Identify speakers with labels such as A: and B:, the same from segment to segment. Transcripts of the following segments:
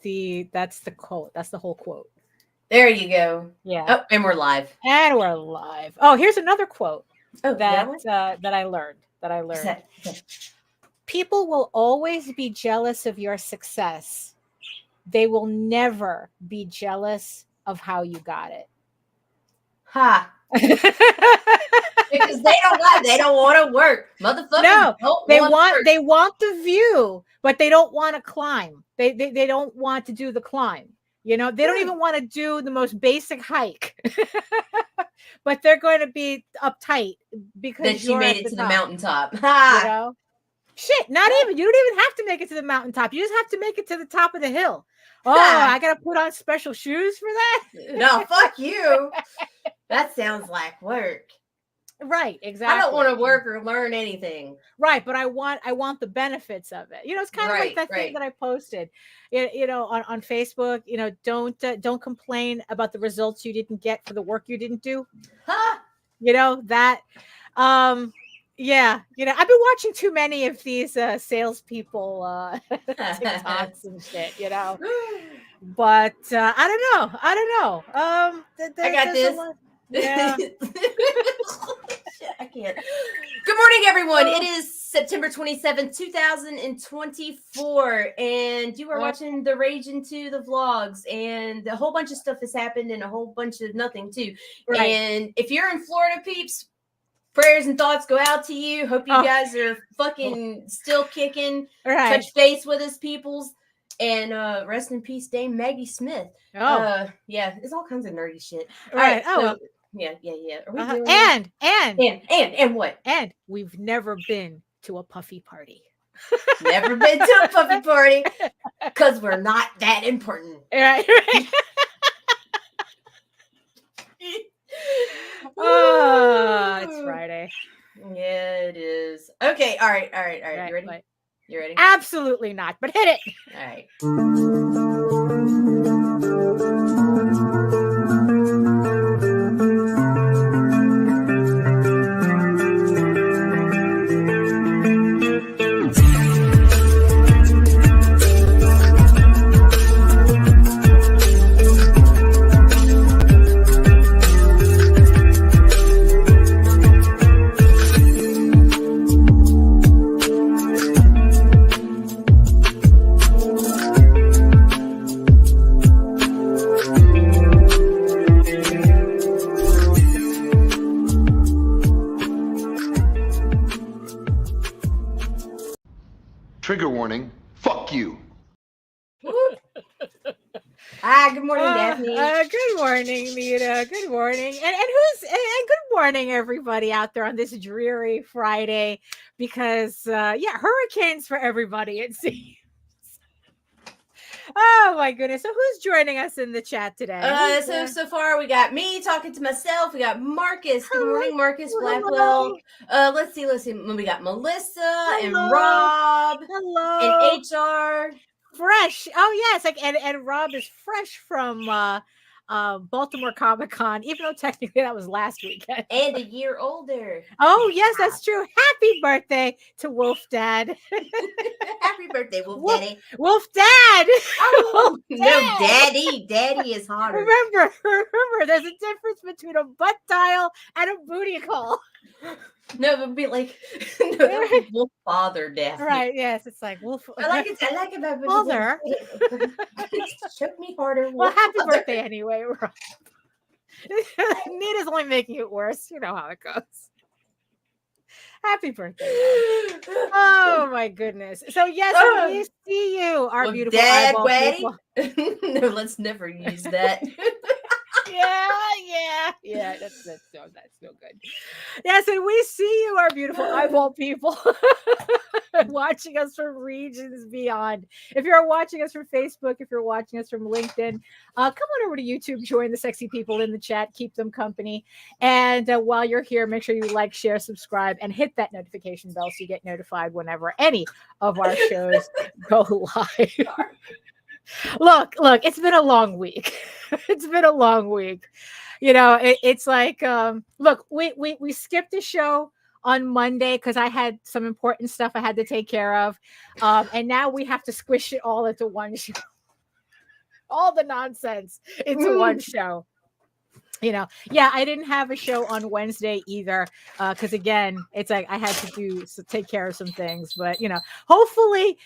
A: the quote. That's the whole quote.
B: There you go.
A: Yeah.
B: Oh, and we're live.
A: And we're live. Oh, here's another quote
B: Oh,
A: that I learned.
B: What's that?
A: People will always be jealous of your success. They will never be jealous of how you got it.
B: Ha. Because they don't want to work. Motherfuckers
A: No,
B: they
A: want the view, but they don't want to climb. They don't want to do the climb. You know, they don't even want to do the most basic hike. But they're going to be uptight because
B: that she made it to the mountaintop.
A: Ha! You know? Shit, not even. You don't even have to make it to the mountaintop. You just have to make it to the top of the hill. Oh, I got to put on special shoes for that?
B: No, fuck you. That sounds like work.
A: Right, exactly.
B: I don't want to work or learn anything.
A: Right, but I want the benefits of it. You know, it's kind of like that thing that I posted. You know, on Facebook. You know, don't complain about the results you didn't get for the work you didn't do.
B: Huh?
A: You know that. Yeah, you know, I've been watching too many of these salespeople TikToks and shit. You know, but I don't know.
B: I got this.
A: Yeah.
B: I can't. Good morning, everyone. It is September 27th, 2024, and you are watching the Rage Into the vlogs, and a whole bunch of stuff has happened and a whole bunch of nothing too. Right. And if you're in Florida, peeps, prayers and thoughts go out to you. Hope you guys are fucking still kicking. Right. Touch base with us, peoples. And rest in peace, Dame Maggie Smith. Yeah, it's all kinds of nerdy shit.
A: Right.
B: All right, so, yeah. Are we doing and what?
A: And we've never been to a puffy party.
B: Never been to a puffy party because we're not that important.
A: Right. Oh, it's Friday.
B: Yeah, it is. Okay. All right. You ready?
A: Right.
B: You ready?
A: Absolutely not, but hit it.
B: All right.
C: Trigger warning. Fuck you.
B: Good morning, Daphne.
A: Good morning, Nita. Good morning. And good morning, everybody out there on this dreary Friday, because hurricanes for everybody, it seems. Oh my goodness. So who's joining us in the chat today?
B: So far we got me talking to myself. We got Marcus. Good morning, Marcus Blackwell. Let's see. We got Melissa and Rob.
A: Hello.
B: And HR.
A: Fresh. Oh yes. And Rob is fresh from Baltimore Comic-Con, even though technically that was last weekend.
B: And a year older.
A: Oh, yes, that's true. Happy birthday to Wolf Dad.
B: Happy birthday, Wolf Daddy.
A: Wolf Dad.
B: Oh, no, Daddy. Daddy is hotter.
A: Remember, there's a difference between a butt dial and a booty call.
B: No, it would be like that would be Wolf Father Daphne.
A: Right, yes. It's like Wolf.
B: I like it
A: Father.
B: Choke me harder.
A: Well, happy birthday anyway, Rob. Nita's only making it worse. You know how it goes. Happy birthday. Oh my goodness. So yes, we see you, our beautiful
B: Dad
A: eyeball people.
B: No, let's never use that.
A: Yeah, that's no good. Yes, and we see you, our beautiful eyeball people, watching us from regions beyond. If you're watching us from Facebook, if you're watching us from LinkedIn, come on over to YouTube, join the sexy people in the chat, keep them company. And while you're here, make sure you like, share, subscribe, and hit that notification bell so you get notified whenever any of our shows go live. Look, it's been a long week. You know, it's like, look, we skipped the show on Monday because I had some important stuff I had to take care of. And now we have to squish it all into one show. all the nonsense into one show. Yeah, I didn't have a show on Wednesday either, because again, it's like I had to take care of some things. But hopefully,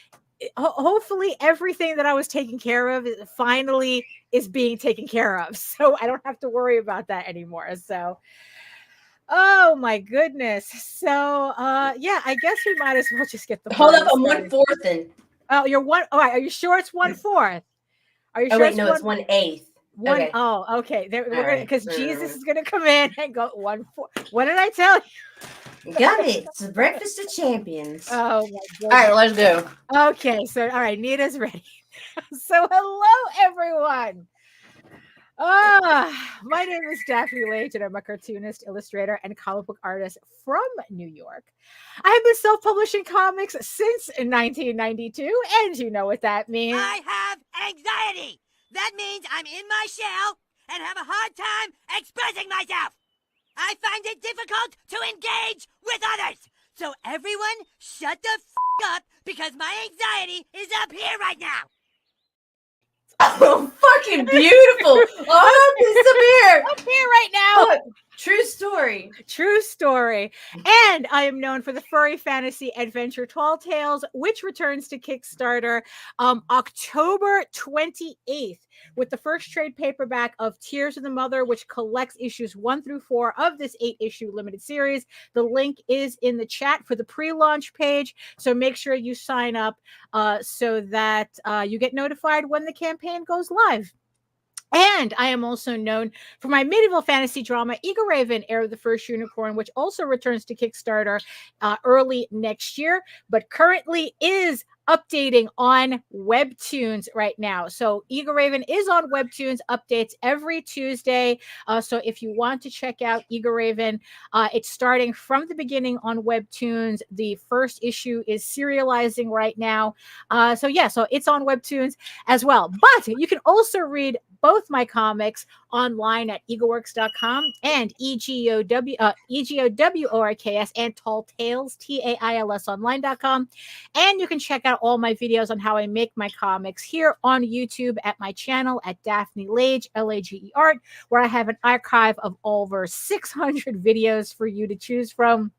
A: hopefully everything that I was taking care of finally is being taken care of, so I don't have to worry about that anymore. So, oh my goodness. So, I guess we might as well just get the
B: Hold up, I'm
A: started.
B: 1/4 then.
A: Oh, you're one. All right, are you sure it's 1/4? Are you
B: Oh
A: sure?
B: wait, no, it's 1/8.
A: One.
B: Okay.
A: Oh, okay. We're gonna,
B: right.
A: because Jesus is gonna come in and go 1/4. What did I tell you?
B: Got it. It's the breakfast of champions.
A: Oh my goodness.
B: All right, let's go.
A: Okay, so all right, Nita's ready. So hello everyone. My name is Daphne Lage, and I'm a cartoonist, illustrator, and comic book artist from New York. I have been self-publishing comics since 1992, and you know what that means.
D: I have anxiety. That means I'm in my shell and have a hard time expressing myself. I find it difficult to engage with others. So everyone shut the up because my anxiety is up here right now.
B: Oh, fucking beautiful. Oh, disappear.
A: Up here right now.
B: Oh, true story.
A: True story. And I am known for the furry fantasy adventure Tall Tales, which returns to Kickstarter October 28th with the first trade paperback of Tears of the Mother, which collects issues 1 through 4 of this 8-issue limited series. The link is in the chat for the pre-launch page, so make sure you sign up so that you get notified when the campaign goes live. And I am also known for my medieval fantasy drama, Eagle Raven, Heir of the First Unicorn, which also returns to Kickstarter early next year, but currently is updating on Webtoons right now. So Eagle Raven is on Webtoons, updates every Tuesday. So if you want to check out Eagle Raven, it's starting from the beginning on Webtoons. The first issue is serializing right now. So it's on Webtoons as well. But you can also read both my comics online at eagleworks.com and EGOWORKS and Tall Tales, TAILS online.com. And you can check out all my videos on how I make my comics here on YouTube at my channel at Daphne Lage, Lage Art, where I have an archive of over 600 videos for you to choose from.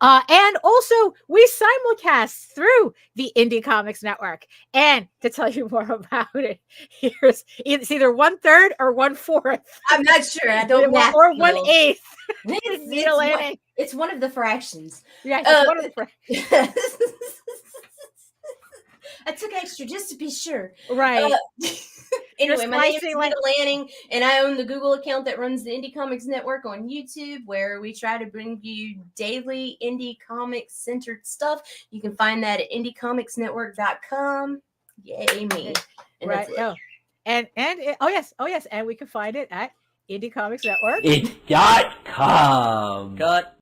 A: And also, we simulcast through the Indie Comics Network. And to tell you more about it, it's either 1/3 or 1/4.
B: I'm not sure. I don't know.
A: Or 1/8.
B: It's one of the fractions.
A: Yeah, it's one of the fractions.
B: I took extra just to be sure.
A: Right.
B: Anyway, my name is Nita Lanning, and I own the Google account that runs the Indie Comics Network on YouTube, where we try to bring you daily indie comics centered stuff. You can find that at indiecomicsnetwork.com. Yay me. And
A: right. And we can find it at Indie Comics Network.
E: It's.com.
B: Got.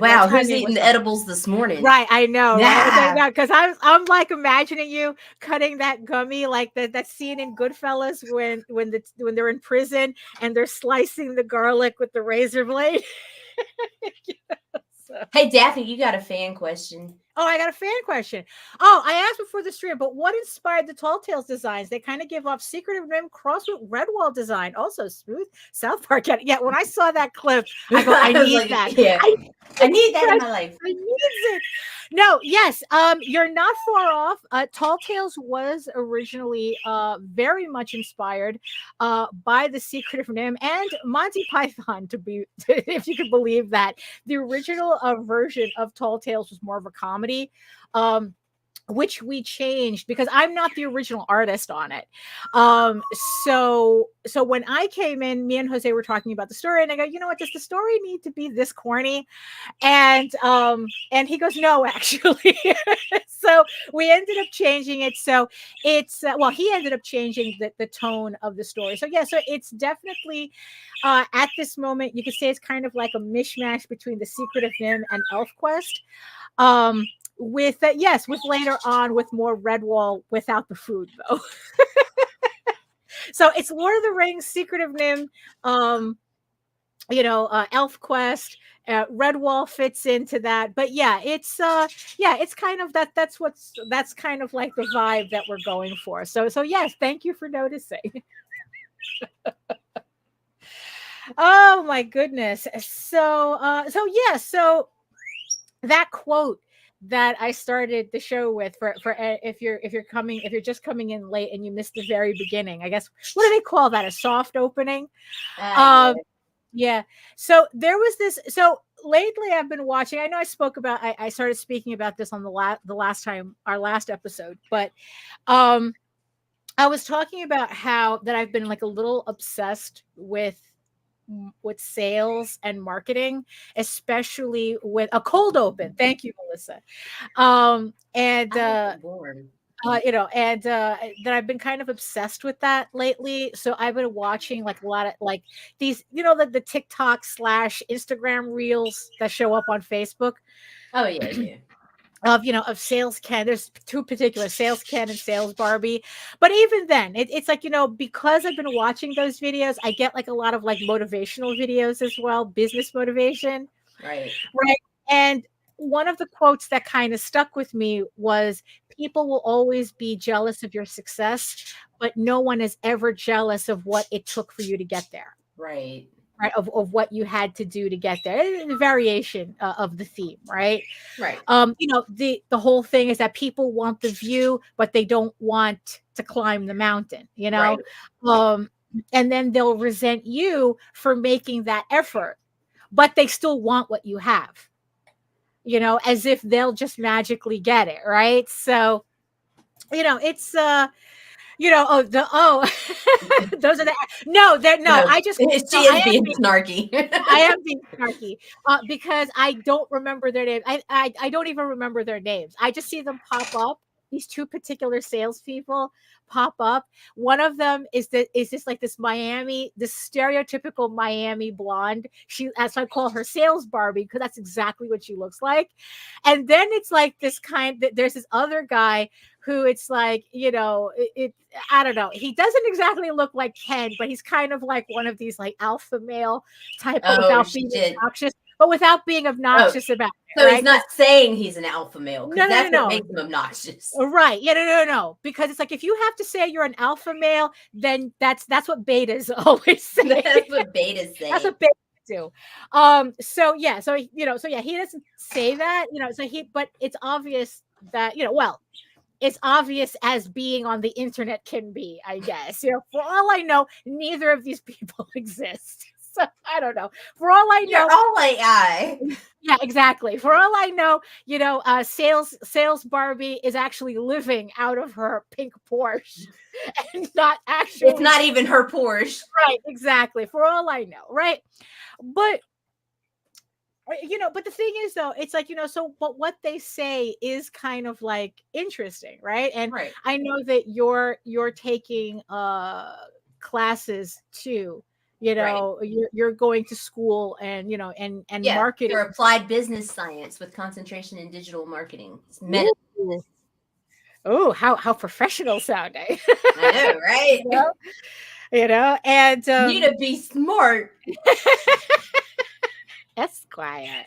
B: Wow, who's eating the edibles this morning?
A: Right, I know.
B: Yeah.
A: Because I'm like imagining you cutting that gummy, like that scene in Goodfellas when they're in prison and they're slicing the garlic with the razor blade.
B: Hey, Daphne, you got a fan question.
A: Oh, I got a fan question. Oh, I asked before the stream, but what inspired the Tall Tales designs? They kind of give off Secret of NIMH crossed with Redwall design. Also smooth South Park. Yeah, when I saw that clip, I go, I need that.
B: Yeah. I need that in my life.
A: I need it. No, yes. You're not far off. Tall Tales was originally very much inspired by The Secret of NIMH and Monty Python, if you could believe that. The original version of Tall Tales was more of a comedy. Which we changed because I'm not the original artist on it. So when I came in, me and Jose were talking about the story, and I go, you know what, does the story need to be this corny? And he goes, no, actually. So we ended up changing it. So it's he ended up changing the tone of the story. So so it's definitely at this moment, you could say it's kind of like a mishmash between The Secret of NIMH and ElfQuest. With later on with more Redwall without the food though. So it's Lord of the Rings, Secret of NIMH, ElfQuest, Redwall fits into that, but yeah, it's kind of that's kind of like the vibe that we're going for. So yes, thank you for noticing. Oh my goodness. So that quote that I started the show with for if you're just coming in late and you missed the very beginning, I guess, what do they call that? A soft opening?
B: Yeah.
A: Yeah. So there was this. So lately, I've been watching. I know I spoke about. I started speaking about this on the last time, our last episode, but um, I was talking about how that I've been like a little obsessed with sales and marketing, especially with a cold open. Thank you, Melissa. And
B: Born.
A: that I've been kind of obsessed with that lately. So I've been watching like a lot of like these, the TikTok / Instagram reels that show up on Facebook
B: Oh yeah.
A: of Sales Ken. There's two particular, Sales Ken and Sales Barbie. But even then, it's like, because I've been watching those videos, I get like a lot of like motivational videos as well, business motivation.
B: Right.
A: And one of the quotes that kind of stuck with me was, people will always be jealous of your success, but no one is ever jealous of what it took for you to get there.
B: Right.
A: Of what you had to do to get there. The variation of the theme, right?
B: Right.
A: The whole thing is that people want the view, but they don't want to climb the mountain,
B: Right.
A: And then they'll resent you for making that effort, but they still want what you have. As if they'll just magically get it, right? So, it's those are the I just
B: she is being snarky.
A: I am being snarky because I don't remember their names. I don't even remember their names. I just see them pop up. These two particular salespeople pop up. One of them is this like this stereotypical Miami blonde. As I call her, Sales Barbie, because that's exactly what she looks like. And then it's like there's this other guy who it's like, I don't know. He doesn't exactly look like Ken, but he's kind of like one of these like alpha male type without being obnoxious. But without being obnoxious about it.
B: So
A: right?
B: He's not saying he's an alpha male.
A: No,
B: that's what makes him obnoxious.
A: Right. Yeah, no. Because it's like, if you have to say you're an alpha male, then that's what betas always say.
B: That's what betas say.
A: That's what betas do. So he doesn't say that, but it's obvious that, it's obvious as being on the internet can be, I guess. For all I know, neither of these people exist. So I don't know. For all I know,
B: you're all AI.
A: Yeah, exactly. For all I know, Sales Barbie is actually living out of her pink Porsche, and not actually.
B: It's not even her Porsche.
A: Right. Exactly. For all I know. Right. But the thing is, though, it's like, but what they say is kind of like interesting, right? And
B: right.
A: I know that you're taking classes too. You're going to school and marketing.
B: For applied business science with concentration in digital marketing.
A: Oh, how professional sounding.
B: I know, right?
A: And
B: you need to be smart.
A: Esquire.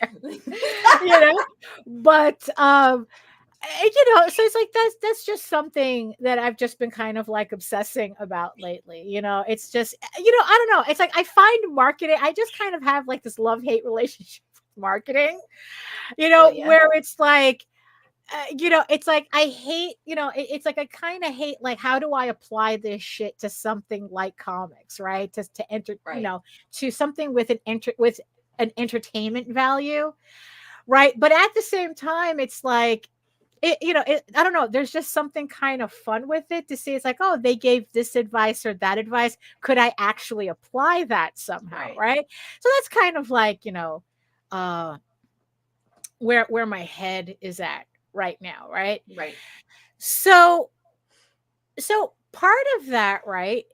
A: But so it's like that's just something that I've just been kind of like obsessing about lately. It's just, I don't know. It's like I find marketing, I just kind of have like this love-hate relationship with marketing, where it's like, it's like I hate, it's like I kind of hate, like, how do I apply this shit to something like comics, right? To enter, to something with an entertainment value, right? But at the same time, it's like, I don't know. There's just something kind of fun with it to see. It's like, oh, they gave this advice or that advice. Could I actually apply that somehow? Right. So that's kind of like, where my head is at right now. Right.
B: Right.
A: So part of that, right,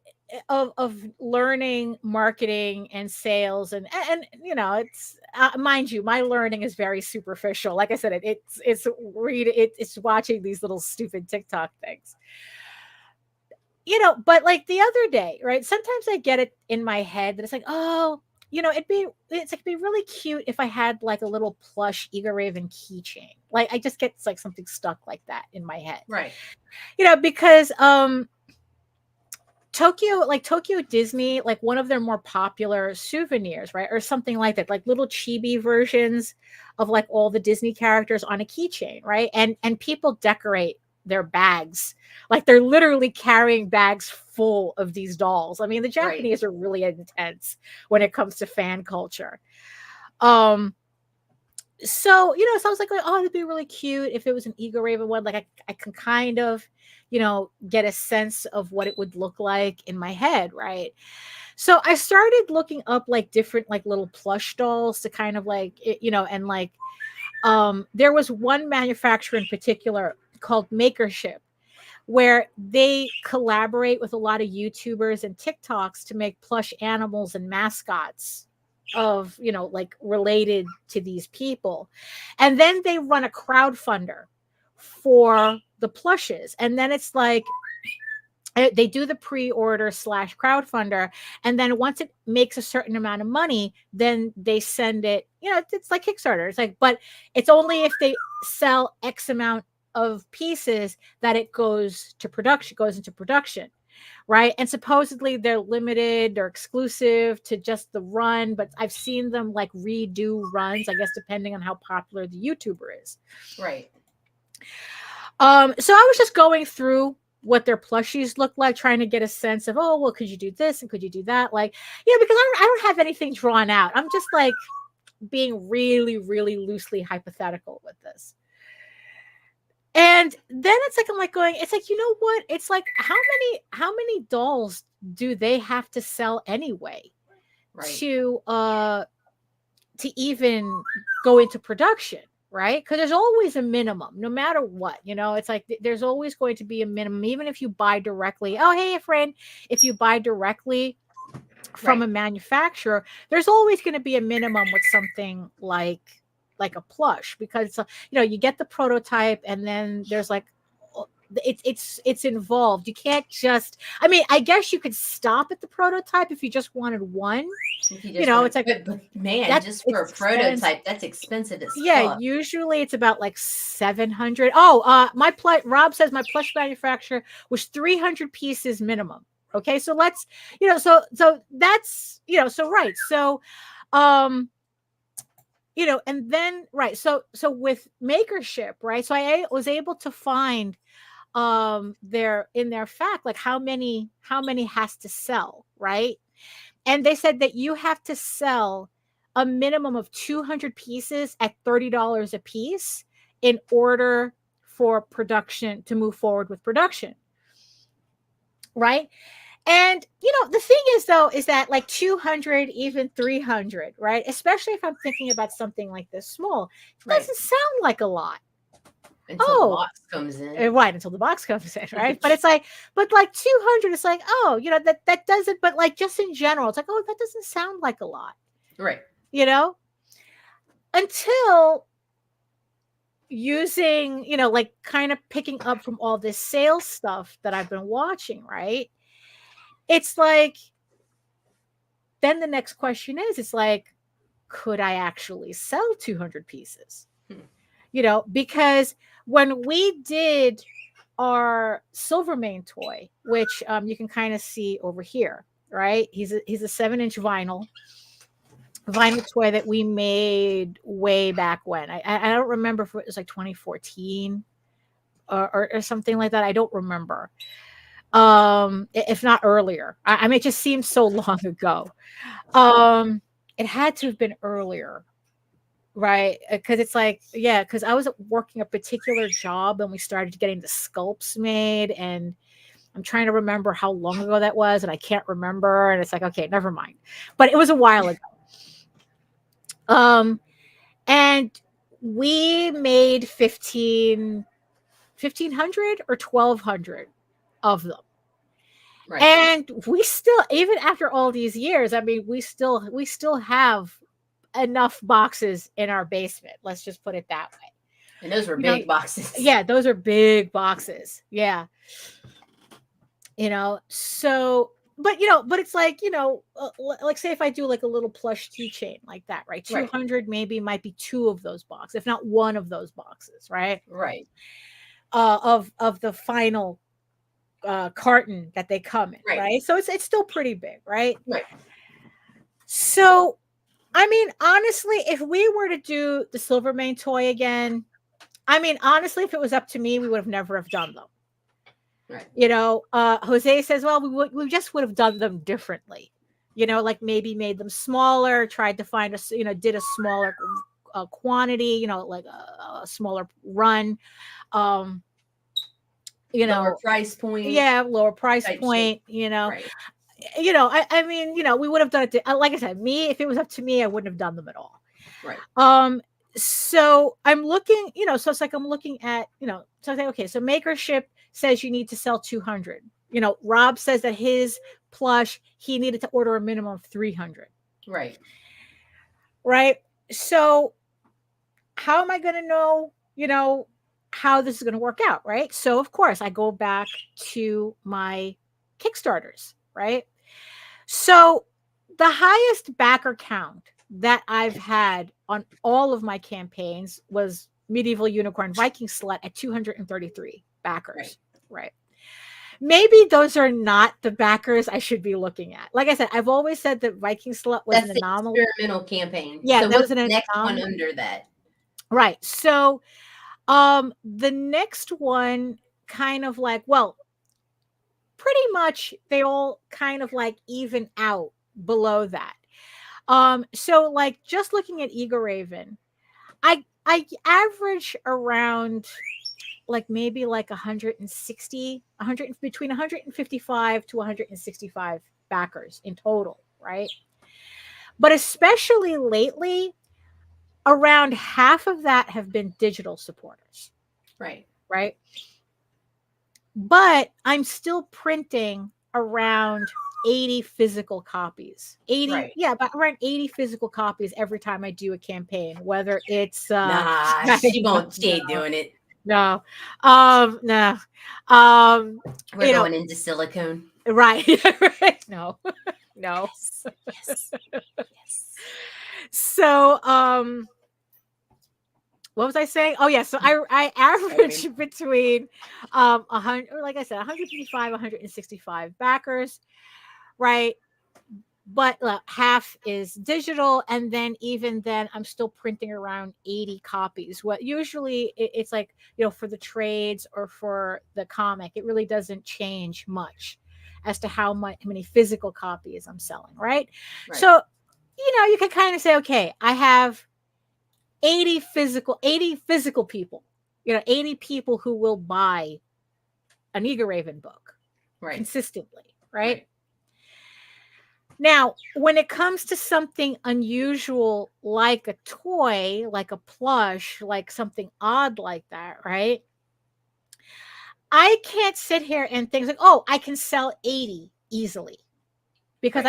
A: of learning marketing and sales and it's mind you, my learning is very superficial. Like I said, it's watching these little stupid TikTok things, but like the other day, right, sometimes I get it in my head that it's like, oh, it'd be really cute if I had like a little plush Eager Raven keychain. Like I just get like something stuck like that in my head.
B: Right.
A: Because Tokyo Disney, like one of their more popular souvenirs, right? Or something like that, like little chibi versions of like all the Disney characters on a keychain, right? And people decorate their bags. Like they're literally carrying bags full of these dolls. I mean, the Japanese are really intense when it comes to fan culture. So, so I was like, oh, it'd be really cute if it was an Eagle Raven one. Like I can kind of, get a sense of what it would look like in my head, right? So I started looking up like different like little plush dolls to kind of like, and like there was one manufacturer in particular called Makership, where they collaborate with a lot of YouTubers and TikToks to make plush animals and mascots of, like related to these people. And then they run a crowdfunder for the plushes. And then it's like, they do the pre-order / crowdfunder. And then once it makes a certain amount of money, then they send it, it's like Kickstarter. It's like, but it's only if they sell X amount of pieces that it goes into production, right? And supposedly they're limited, they're exclusive to just the run, but I've seen them like redo runs, I guess, depending on how popular the YouTuber is.
B: Right.
A: So I was just going through what their plushies look like, trying to get a sense of, oh, well, could you do this and could you do that? Like, because I don't have anything drawn out. I'm just like being really, really loosely hypothetical with this. And then it's like, I'm like going, it's like, you know what? It's like, how many dolls do they have to sell anyway,
B: right,
A: to even go into production, right? Because there's always a minimum, no matter what, it's like, there's always going to be a minimum, even if you buy directly. Oh, hey, friend, if you buy directly from a manufacturer, there's always going to be a minimum with something like a plush, because you get the prototype and then there's like it's involved. You can't just, I mean, I guess you could stop at the prototype if you just wanted one, it's like,
B: but man, just for a prototype, that's expensive as fuck.
A: Usually it's about like 700. Rob says my plush manufacturer was 300 pieces minimum. Okay, so let's, so that's, so right, so and then so with Makership, right, so I was able to find their fact, like how many has to sell, right? And they said that you have to sell a minimum of 200 pieces at $30 a piece in order for production to move forward with production, right? And, the thing is, though, is that like 200, even 300, right? Especially if I'm thinking about something like this small, it doesn't sound like a lot.
B: Until the box comes in.
A: Right, until the box comes in, right? But it's like, 200, it's like, oh, that doesn't, but like just in general, it's like, oh, that doesn't sound like a lot.
B: Right.
A: Until using, like kind of picking up from all this sales stuff that I've been watching, right? It's like, then the next question is, it's like, could I actually sell 200 pieces? Because when we did our Silvermane toy, which you can kind of see over here, right? He's a 7-inch vinyl toy that we made way back when. I don't remember if it was like 2014 or something like that. I don't remember. If not earlier. I mean, it just seems so long ago. It had to have been earlier, right? Because it's like, because I was working a particular job and we started getting the sculpts made, and I'm trying to remember how long ago that was, and I can't remember, and it's like, okay, never mind. But it was a while ago. And we made 1,500 or 1,200 of them. Right. And we still, even after all these years, I mean, we still have enough boxes in our basement. Let's just put it that way.
B: And those were big boxes.
A: Yeah, those are big boxes. Yeah. So, but but it's like, like say if I do like a little plush keychain like that, right? 200 maybe might be 2 of those boxes, if not 1 of those boxes, right?
B: Right.
A: Of the final carton that they come in,
B: Right.
A: right? So it's still pretty big, right?
B: Right.
A: So I mean, honestly, if we were to do the Silvermane toy again, I mean, honestly, if it was up to me, we would have never have done them.
B: Right.
A: Jose says, well, we just would have done them differently. Like maybe made them smaller, tried to find did a smaller quantity, like a smaller run.
B: Lower price point.
A: Yeah, lower price point,
B: Right.
A: I mean, we would have done it like I said, if it was up to me, I wouldn't have done them at all.
B: Right.
A: So I'm looking, so it's like I'm looking at, so I say, okay, so Makership says you need to sell 200. Rob says that his plush, he needed to order a minimum of 300.
B: Right.
A: Right. So how am I going to know, how this is going to work out? Right. So of course I go back to my Kickstarters. Right. So the highest backer count that I've had on all of my campaigns was Medieval Unicorn Viking Slut at 233 backers. Right. Maybe those are not the backers I should be looking at. Like I said, I've always said that Viking Slut was an anomaly.
B: Experimental campaign.
A: Yeah,
B: so
A: that was an
B: next one under that.
A: Right. So the next one kind of like, well, pretty much they all kind of like even out below that. So like just looking at Eagle Raven, I average around like maybe like 160, between 155 to 165 backers in total, right? But especially lately, around half of that have been digital supporters.
B: Right.
A: Right. But I'm still printing around 80 physical copies. 80,
B: right.
A: Yeah, but around 80 physical copies every time I do a campaign, whether it's
B: she won't stay doing it.
A: No. No.
B: We're going into silicone.
A: Right. Right. No. No.
B: Yes. Yes.
A: So what was I saying? Oh yeah, so I average between 100, like I said, 155, 165 backers, right? But half is digital, and then even then, I'm still printing around 80 copies. What usually it's like, for the trades or for the comic, it really doesn't change much as to how many physical copies I'm selling, right? So, you can kind of say, okay, I have 80 physical people, 80 people who will buy an Eagle Raven book consistently, right? Now, when it comes to something unusual, like a toy, like a plush, like something odd like that, right? I can't sit here and think like, oh, I can sell 80 easily. Because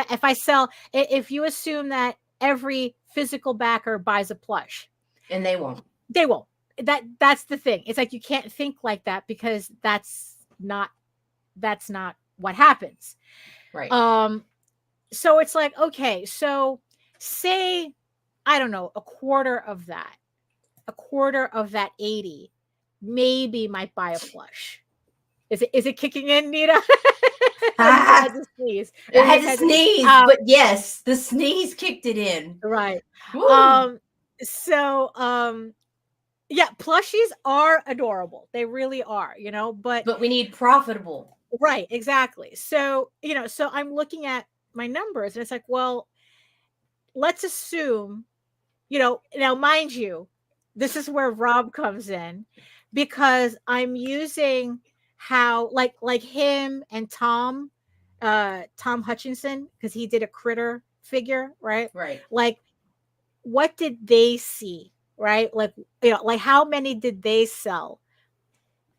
A: if you assume that every physical backer buys a plush.
B: And they won't.
A: They won't. That's the thing. It's like you can't think like that because that's not what happens.
B: Right.
A: So it's like, okay, so say, I don't know, a quarter of that 80 maybe might buy a plush. Is it kicking in, Nita? I had to sneeze.
B: But yes, the sneeze kicked it in.
A: Right.
B: Woo.
A: Yeah, plushies are adorable. They really are, but
B: we need profitable.
A: Right, exactly. So, so I'm looking at my numbers and it's like, well, let's assume, now mind you, this is where Rob comes in, because I'm using how like him and Tom Hutchinson, because he did a Critter figure, right? Like, what did they see, right? Like, like how many did they sell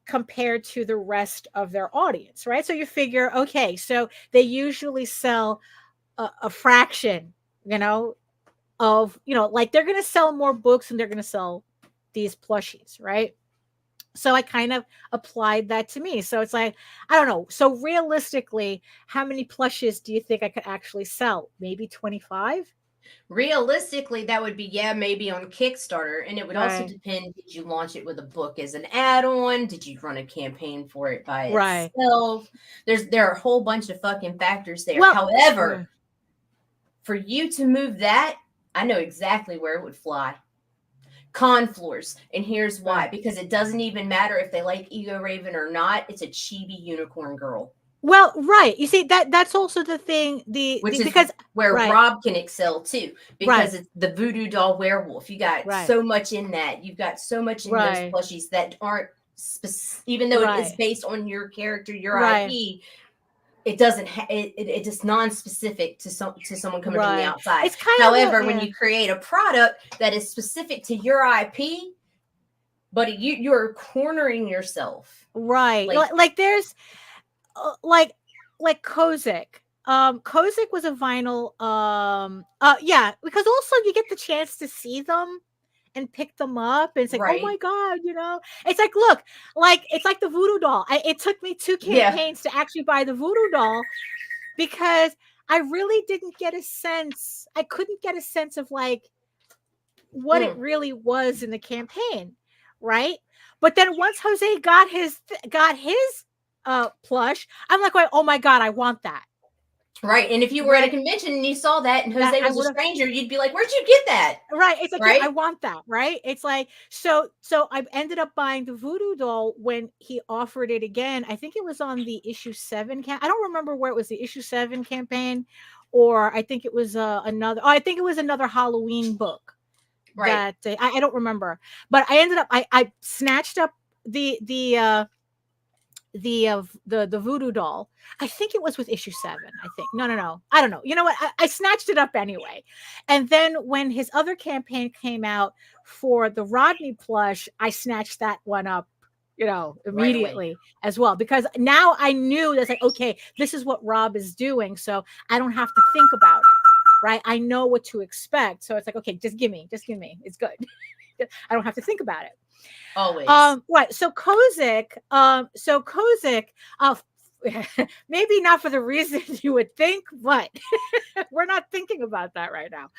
A: compared to the rest of their audience, right? So you figure, okay, so they usually sell a fraction, of, like they're going to sell more books and they're going to sell these plushies, right? So I kind of applied that to me. So it's like, I don't know. So realistically, how many plushes do you think I could actually sell? Maybe 25?
B: Realistically, that would be, yeah, maybe on Kickstarter. And it would also
A: Right.
B: depend, did you launch it with a book as an add-on? Did you run a campaign for it by
A: Right.
B: itself? There are a whole bunch of fucking factors there.
A: Well,
B: However, for you to move that, I know exactly where it would fly. Con floors. And here's why.
A: Right.
B: Because it doesn't even matter if they like Ego Raven or not. It's a chibi unicorn girl.
A: well, right. You see that's also the thing.
B: Which is
A: Because
B: where
A: right.
B: Rob can excel too, because
A: Right.
B: it's the voodoo doll werewolf. You got
A: Right.
B: so much in that. You've got so much in
A: Right.
B: those plushies that aren't even though it is
A: Right.
B: based on your character, your
A: Right.
B: IP. It doesn't. It is non-specific to someone coming from the
A: Right.
B: outside.
A: It's kind
B: However,
A: of
B: when you create a product that is specific to your IP, but you're cornering yourself.
A: right.
B: Like-
A: Like there's like Kozik. Kozik was a vinyl. Yeah, because also you get the chance to see them and pick them up. And it's like,
B: Right.
A: oh my God, you know, it's like, look, like it's like the voodoo doll. It took me 2
B: Yeah.
A: campaigns to actually buy the voodoo doll because I really didn't get a sense. I couldn't get a sense of like what it really was in the campaign, right? But then once Jose got his plush, I'm like, oh my God, I want that.
B: Right. And if you were at a convention and you saw that and Jose was a stranger, you'd be like, where'd you get that?
A: Right. It's like,
B: right?
A: yeah, I want that. Right. It's like, so I ended up buying the voodoo doll when he offered it again. I think it was on the issue 7 I don't remember where it was, the issue 7 campaign, or I think it was another Halloween book.
B: Right.
A: That I don't remember, but I ended up, I snatched up the voodoo doll. I think it was with issue 7. I think no, I don't know. You know what, I snatched it up anyway. And then when his other campaign came out for the Rodney plush, I snatched that one up, you know, immediately as well, because now I knew that's like, okay, this is what Rob is doing, so I don't have to think about it, right? I know what to expect, so it's like, okay, just give me, it's good. I don't have to think about it.
B: Always.
A: Right. So Kozik, maybe not for the reason you would think, but we're not thinking about that right now.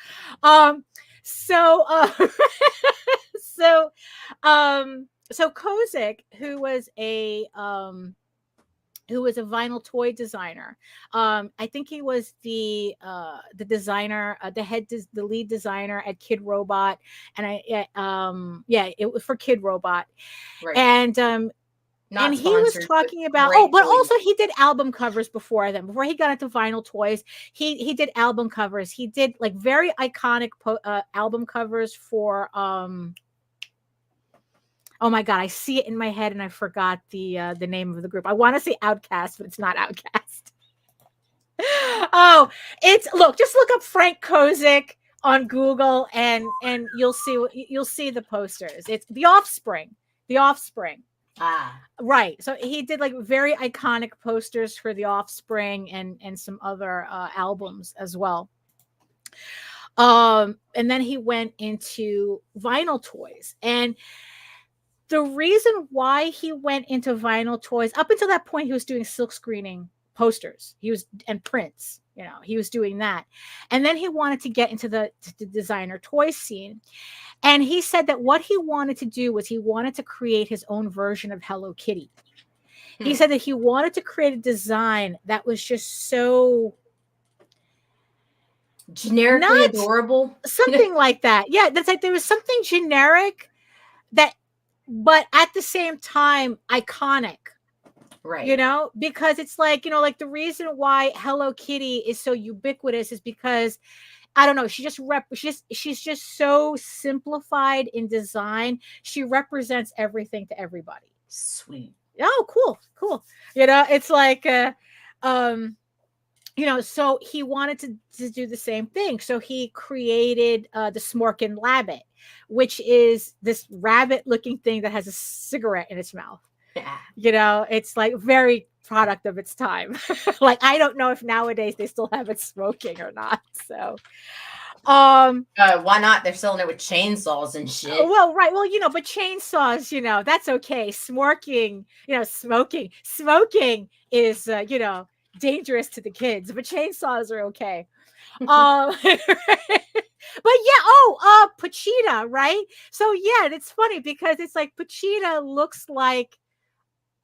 A: So Kozik, who was a vinyl toy designer. I think he was the designer, the lead designer at Kid Robot, and it was for Kid Robot,
B: right.
A: And and he was talking about but also he did album covers before he got into vinyl toys. He did album covers. He did like very iconic album covers for oh my God, I see it in my head and I forgot the name of the group. I want to say Outkast, but it's not Outkast. Just look up Frank Kozik on Google and you'll see the posters. It's The Offspring. Right. So he did like very iconic posters for The Offspring and some other albums as well. And then he went into vinyl toys, and the reason why he went into vinyl toys, up until that point, he was doing silk screening posters. And prints, you know, he was doing that. And then he wanted to get into the designer toy scene. And he said that what he wanted to do was he wanted to create his own version of Hello Kitty. He said that he wanted to create a design that was just so
B: generically adorable.
A: Something like that. Yeah, that's like there was something generic but at the same time iconic,
B: right?
A: You know, because it's like, you know, like the reason why Hello Kitty is so ubiquitous is because I don't know, she's just so simplified in design. She represents everything to everybody.
B: Sweet.
A: Oh, cool. You know, it's like you know, so he wanted to do the same thing. So he created the Smorkin Labbit, which is this rabbit-looking thing that has a cigarette in its mouth.
B: Yeah.
A: You know, it's like very product of its time. Like, I don't know if nowadays they still have it smoking or not. So,
B: Why not? They're selling it with chainsaws and shit.
A: Well, right. Well, but chainsaws, that's okay. Smoking is, dangerous to the kids, but chainsaws are okay. But yeah, Pochita, right? So yeah, it's funny because it's like Pochita looks like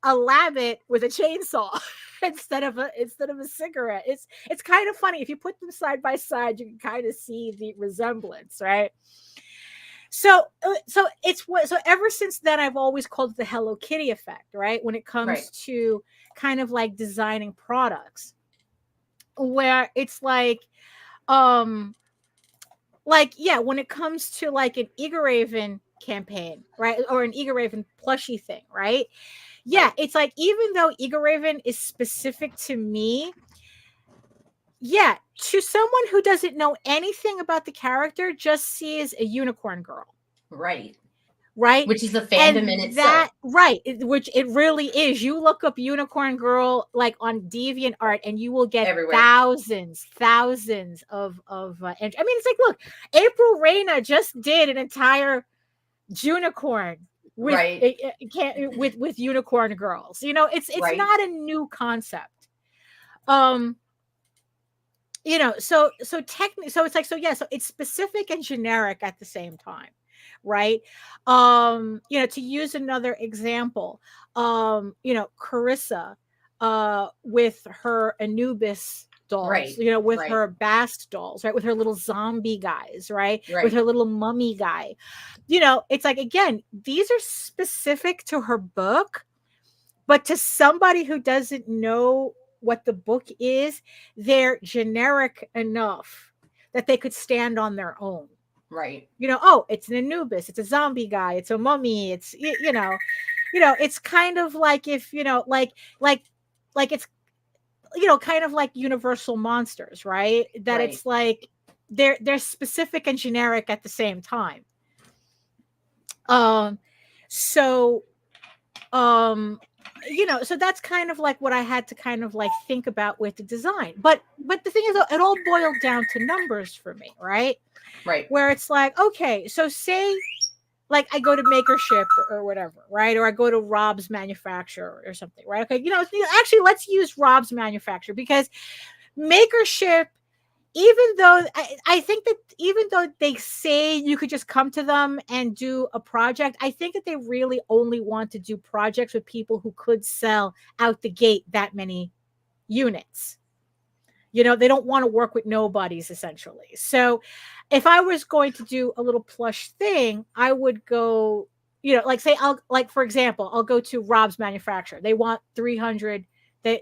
A: a rabbit with a chainsaw instead of a cigarette. It's kind of funny if you put them side by side, you can kind of see the resemblance, right? So ever since then, I've always called it the Hello Kitty effect, right? When it comes to kind of like designing products, where it's like, when it comes to like an Eager Raven campaign, right, or an Eager Raven plushie thing, right? Yeah, it's like, even though Eager Raven is specific to me, yeah, to someone who doesn't know anything about the character, just sees a unicorn girl.
B: Right.
A: Which
B: is a fandom in itself.
A: Which it really is. You look up Unicorn Girl like on DeviantArt and you will get
B: everywhere. thousands
A: of I mean, it's like, look, April Reina just did an entire Junicorn with Unicorn Girls. It's not a new concept. So technically, so it's like, so it's specific and generic at the same time, right? To use another example, Carissa with her Anubis dolls, with her Bast dolls, right, with her little zombie guys, right, with her little mummy guy. It's like, again, these are specific to her book, but to somebody who doesn't know what the book is, they're generic enough that they could stand on their own.
B: Right.
A: It's an Anubis, it's a zombie guy, it's a mummy, it's it's kind of like, if like it's kind of like Universal monsters, right? That it's like they're specific and generic at the same time. So that's kind of like what I had to kind of like think about with the design. But the thing is, it all boiled down to numbers for me, right?
B: Right.
A: Where it's like, okay, so say like I go to Makership or whatever, right? Or I go to Rob's Manufacturer or something, right? Okay, actually, let's use Rob's Manufacturer, because Makership, even though I think that even though they say you could just come to them and do a project, I think that they really only want to do projects with people who could sell out the gate that many units. They don't want to work with nobodies, essentially. So if I was going to do a little plush thing, I would go, for example, I'll go to Rob's Manufacturer. They want 300. I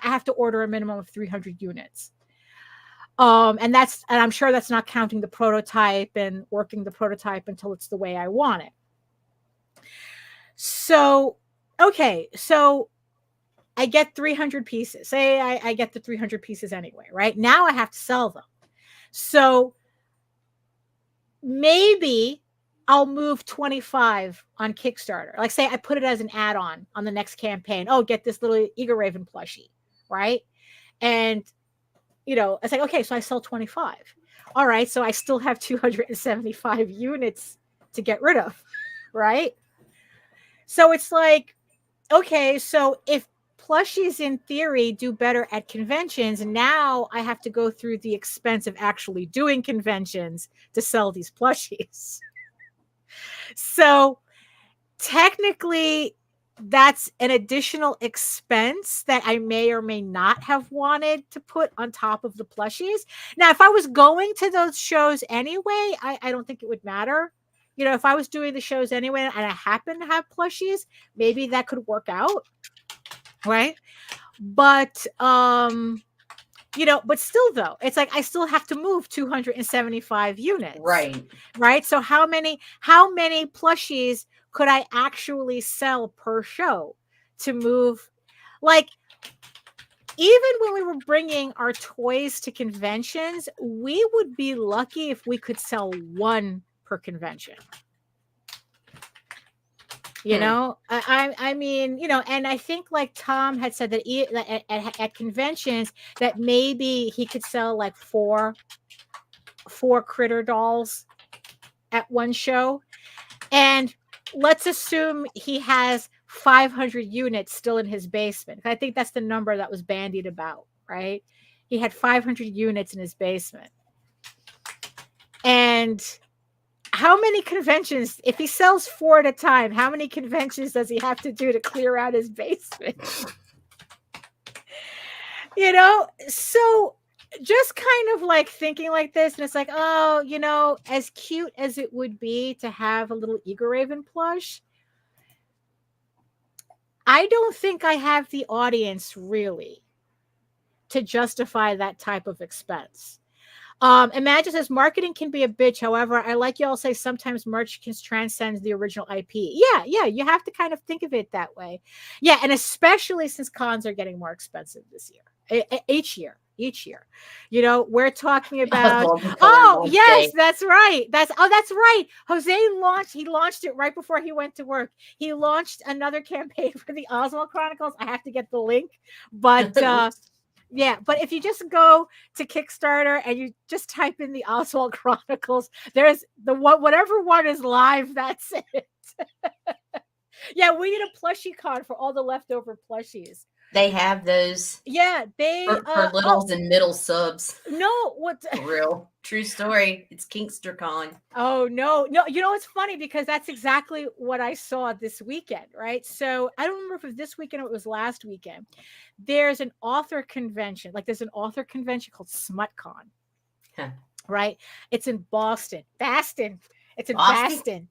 A: have to order a minimum of 300 units. And I'm sure that's not counting the prototype and working the prototype until it's the way I want it. So, okay, so I get 300 pieces. Say I get the 300 pieces anyway, right? Now I have to sell them. So maybe I'll move 25 on Kickstarter. Like, say I put it as an add-on on the next campaign. Oh, get this little Eager Raven plushie, right? And it's like, okay, so I sell 25. All right, so I still have 275 units to get rid of, right? So it's like, okay, so if plushies in theory do better at conventions, and now I have to go through the expense of actually doing conventions to sell these plushies. So technically, that's an additional expense that I may or may not have wanted to put on top of the plushies. Now, if I was going to those shows anyway, I don't think it would matter. If I was doing the shows anyway and I happen to have plushies, maybe that could work out. Right. But, but still, though, it's like I still have to move 275 units.
B: Right.
A: Right. So how many plushies could I actually sell per show to move? Like, even when we were bringing our toys to conventions, we would be lucky if we could sell one per convention. I mean, and I think like Tom had said that at conventions that maybe he could sell like 4 4 critter dolls at one show. And let's assume he has 500 units still in his basement. I think that's the number that was bandied about, right? He had 500 units in his basement. And how many conventions, if he sells 4 at a time, how many conventions does he have to do to clear out his basement? You know, so just kind of like thinking like this, and it's like, oh, you know, as cute as it would be to have a little Eagle Raven plush, I don't think I have the audience really to justify that type of expense. Imagine says marketing can be a bitch. However, I like y'all say sometimes merch can transcend the original IP. Yeah, you have to kind of think of it that way. Yeah, and especially since cons are getting more expensive this year, each year. You know, we're talking about. Oh, yes, that's right. That's right. He launched it right before he went to work. He launched another campaign for the Oswald Chronicles. I have to get the link, but. Yeah, but if you just go to Kickstarter and you just type in the Oswald Chronicles, there's the one, whatever one is live, that's it. Yeah, we need a plushie con for all the leftover plushies.
B: They have those.
A: Yeah, they
B: for littles and middle subs.
A: No, what
B: for real true story. It's KinksterCon.
A: Oh no. You know, it's funny because that's exactly what I saw this weekend, right? So I don't remember if it was this weekend or it was last weekend. There's an author convention, like there's an author convention called SmutCon, right? It's in Boston. It's in Boston.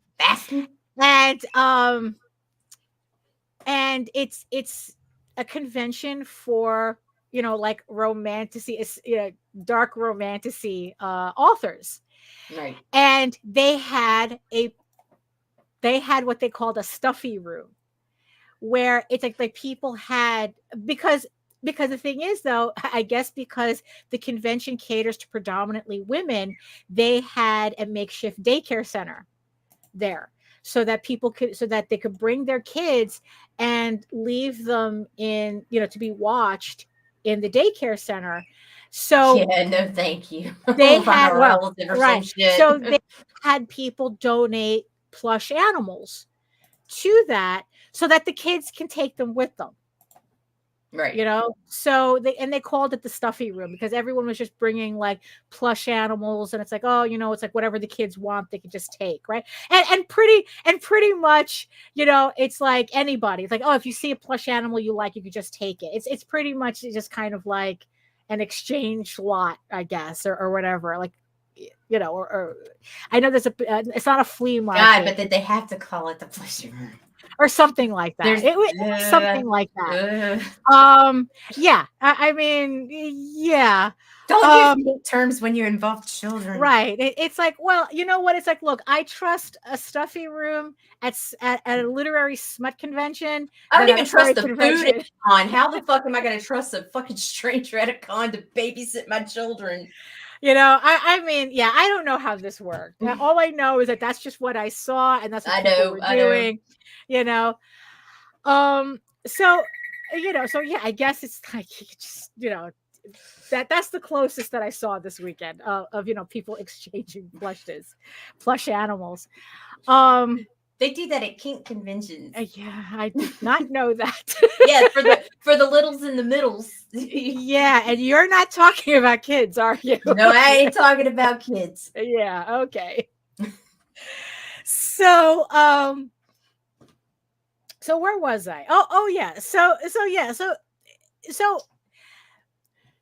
A: And it's a convention for, you know, like romantasy, you know, dark romantasy authors.
B: Right.
A: And they had what they called a stuffy room, where it's like people had, because the thing is, though, I guess because the convention caters to predominantly women, they had a makeshift daycare center there so that they could bring their kids and leave them in, you know, to be watched in the daycare center. So
B: yeah, no, thank you.
A: They had right. So they had people donate plush animals to that so that the kids can take them with them.
B: Right.
A: You know, so they called it the stuffy room because everyone was just bringing like plush animals, and it's like, oh, you know, it's like whatever the kids want, they can just take, right? And pretty much, you know, it's like anybody. It's like, oh, if you see a plush animal you like, you could just take it. It's pretty much just kind of like an exchange lot, I guess, or whatever. Like, you know, or I know there's it's not a flea market.
B: God, but did they have to call it the plushie room?
A: Or something like that. It was something like that. Yeah. I mean, yeah.
B: Don't use terms when you involve children.
A: Right. It's like, well, you know what? It's like, look, I trust a stuffy room at a literary smut convention.
B: I don't even trust the food at a con. How the fuck am I going to trust a fucking stranger at a con to babysit my children?
A: You know, I mean, yeah, I don't know how this worked. All I know is that that's just what I saw, and that's what people were doing. You know, so you know, so yeah, I guess it's like just, you know, that's the closest that I saw this weekend of you know, people exchanging plush animals.
B: They do that at kink conventions.
A: Yeah, I did not know that.
B: Yeah, for the littles and the middles.
A: Yeah, and you're not talking about kids, are you?
B: No, I ain't talking about kids.
A: Yeah, okay. So where was I? Oh yeah. So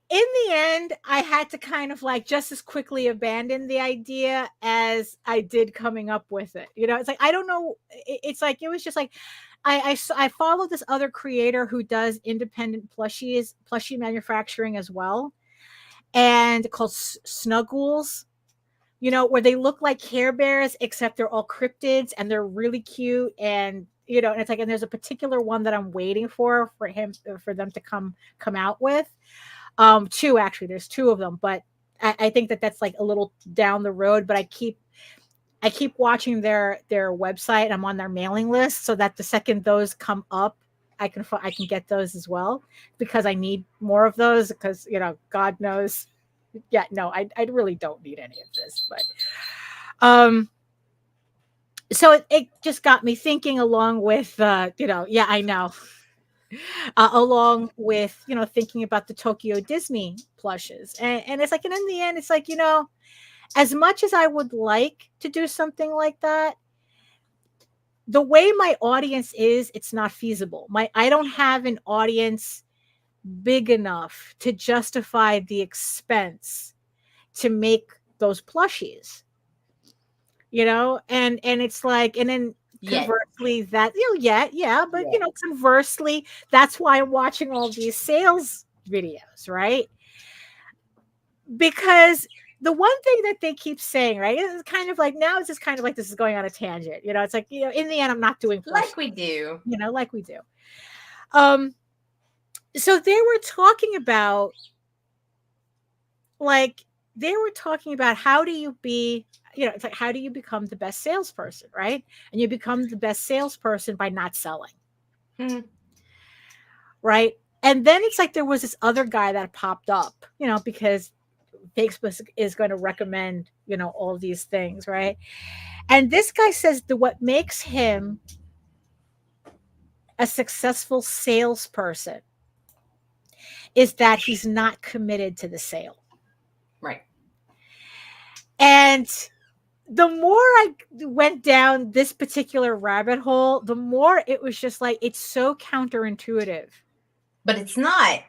A: in the end, I had to kind of like just as quickly abandon the idea as I did coming up with it. You know, it's like, I don't know. It's like, it was just like, I follow this other creator who does independent plushie manufacturing as well. And called Snuggles, you know, where they look like Care Bears, except they're all cryptids and they're really cute. And, you know, and it's like, and there's a particular one that I'm waiting for them to come out with. Two, actually, there's 2 of them, but I think that's like a little down the road, but I keep watching their website. I'm on their mailing list so that the second those come up, I can get those as well, because I need more of those, because, you know, God knows, yeah, no, I really don't need any of this. But so it just got me thinking, along with yeah, I know. Along with thinking about the Tokyo Disney plushes, and it's like, and in the end, it's like, as much as I would like to do something like that, the way my audience is, it's not feasible. I don't have an audience big enough to justify the expense to make those plushies, and it's like, and then conversely, that but
B: Yeah.
A: Conversely, that's why I'm watching all these sales videos, right? Because the one thing that they keep saying, right, is kind of like, now it's just kind of like, this is going on a tangent, it's like, in the end, I'm not doing
B: Like we do.
A: like we do. So they were talking about, how do you be, it's like, how do you become the best salesperson, right? And you become the best salesperson by not selling. Right. And then it's like, there was this other guy that popped up, because Facebook is going to recommend, all these things, right? And this guy says that what makes him a successful salesperson is that he's not committed to the sale.
B: Right.
A: And the more I went down this particular rabbit hole, the more it was just like, it's so counterintuitive.
B: But it's not.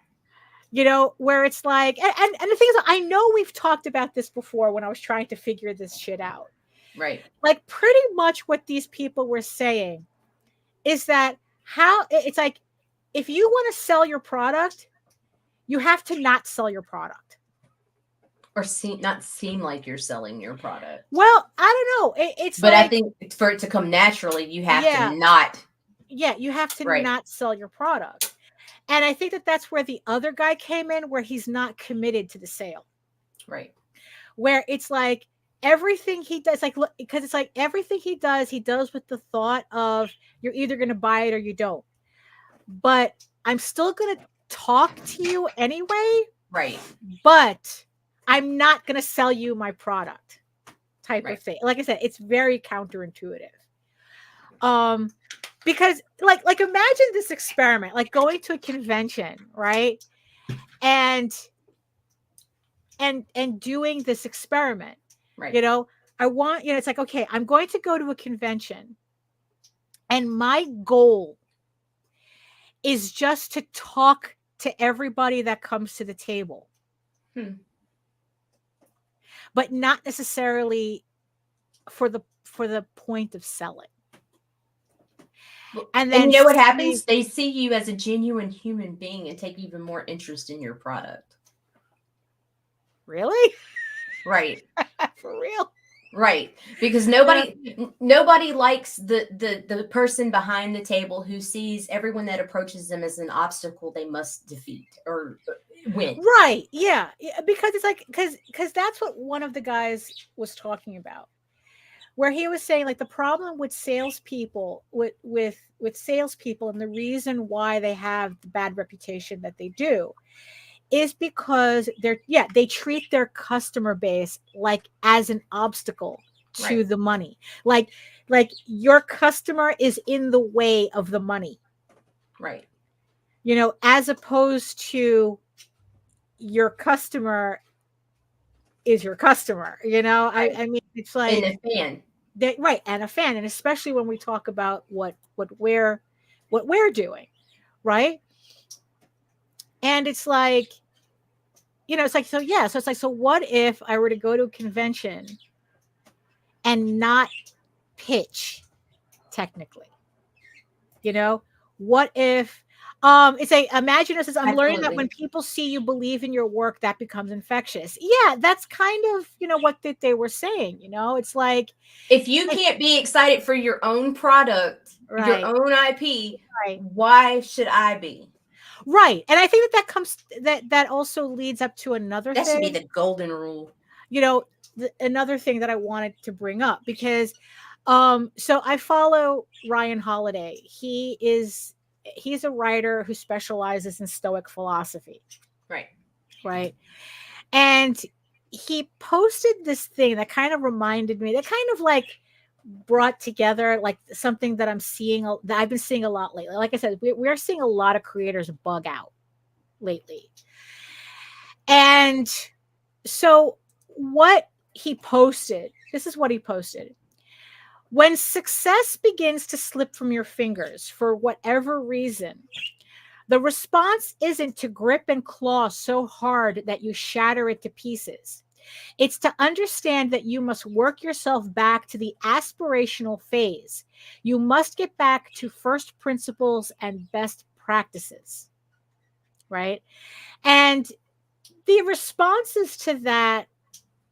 A: Where it's like, and the thing is, I know we've talked about this before when I was trying to figure this shit out.
B: Right.
A: Like, pretty much what these people were saying is that it's like, if you want to sell your product, you have to not sell your product.
B: Or not seem like you're selling your product.
A: Well, I don't know. But
B: I think for it to come naturally, you have to not.
A: Yeah, you have to not sell your product. And I think that that's where the other guy came in, where he's not committed to the sale.
B: Right.
A: Where it's like, everything he does, like, because it's like, everything he does with the thought of, you're either going to buy it or you don't. But I'm still going to talk to you anyway.
B: Right.
A: But I'm not going to sell you my product type of thing. Like I said, it's very counterintuitive. Because like imagine this experiment, like going to a convention, right? And doing this experiment.
B: Right.
A: I want, it's like, okay, I'm going to go to a convention, and my goal is just to talk to everybody that comes to the table. But not necessarily for the point of selling.
B: And then what happens? They see you as a genuine human being and take even more interest in your product.
A: Really?
B: Right.
A: For real.
B: Right. Because nobody likes the person behind the table who sees everyone that approaches them as an obstacle they must defeat or win.
A: Right. Yeah. Because it's like, because that's what one of the guys was talking about, where he was saying, like, the problem with salespeople, with salespeople, and the reason why they have the bad reputation that they do, is because they treat their customer base like as an obstacle to the money. Like your customer is in the way of the money.
B: Right.
A: As opposed to your customer is your customer.
B: Right.
A: I mean, it's like,
B: and a fan.
A: And a fan, and especially when we talk about what we're doing, right? And it's like, it's like, so yeah, so it's like, so what if I were to go to a convention and not pitch technically? What if it's like, imagine this as, I'm learning that when people see you believe in your work, that becomes infectious. Yeah, that's kind of what they were saying. It's like,
B: if you can't be excited for your own product, your own IP, why should I be?
A: Right. And I think that comes, that also leads up to another thing.
B: That should be the golden rule.
A: Another thing that I wanted to bring up, because so I follow Ryan Holiday. He's a writer who specializes in Stoic philosophy.
B: Right.
A: Right. And he posted this thing that kind of reminded me, that kind of like brought together like something that that I've been seeing a lot lately. Like I said, we're seeing a lot of creators bug out lately. And so what he posted, this is what he posted. When success begins to slip from your fingers for whatever reason, the response isn't to grip and claw so hard that you shatter it to pieces. It's to understand that you must work yourself back to the aspirational phase. You must get back to first principles and best practices, right? And the responses to that,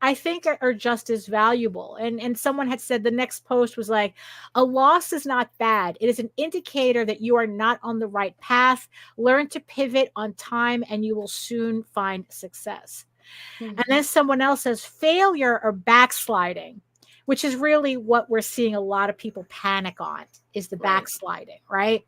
A: I think, are just as valuable. And someone had said the next post was like, a loss is not bad. It is an indicator that you are not on the right path. Learn to pivot on time and you will soon find success. And then someone else says failure or backsliding, which is really what we're seeing a lot of people panic on, is the backsliding, right?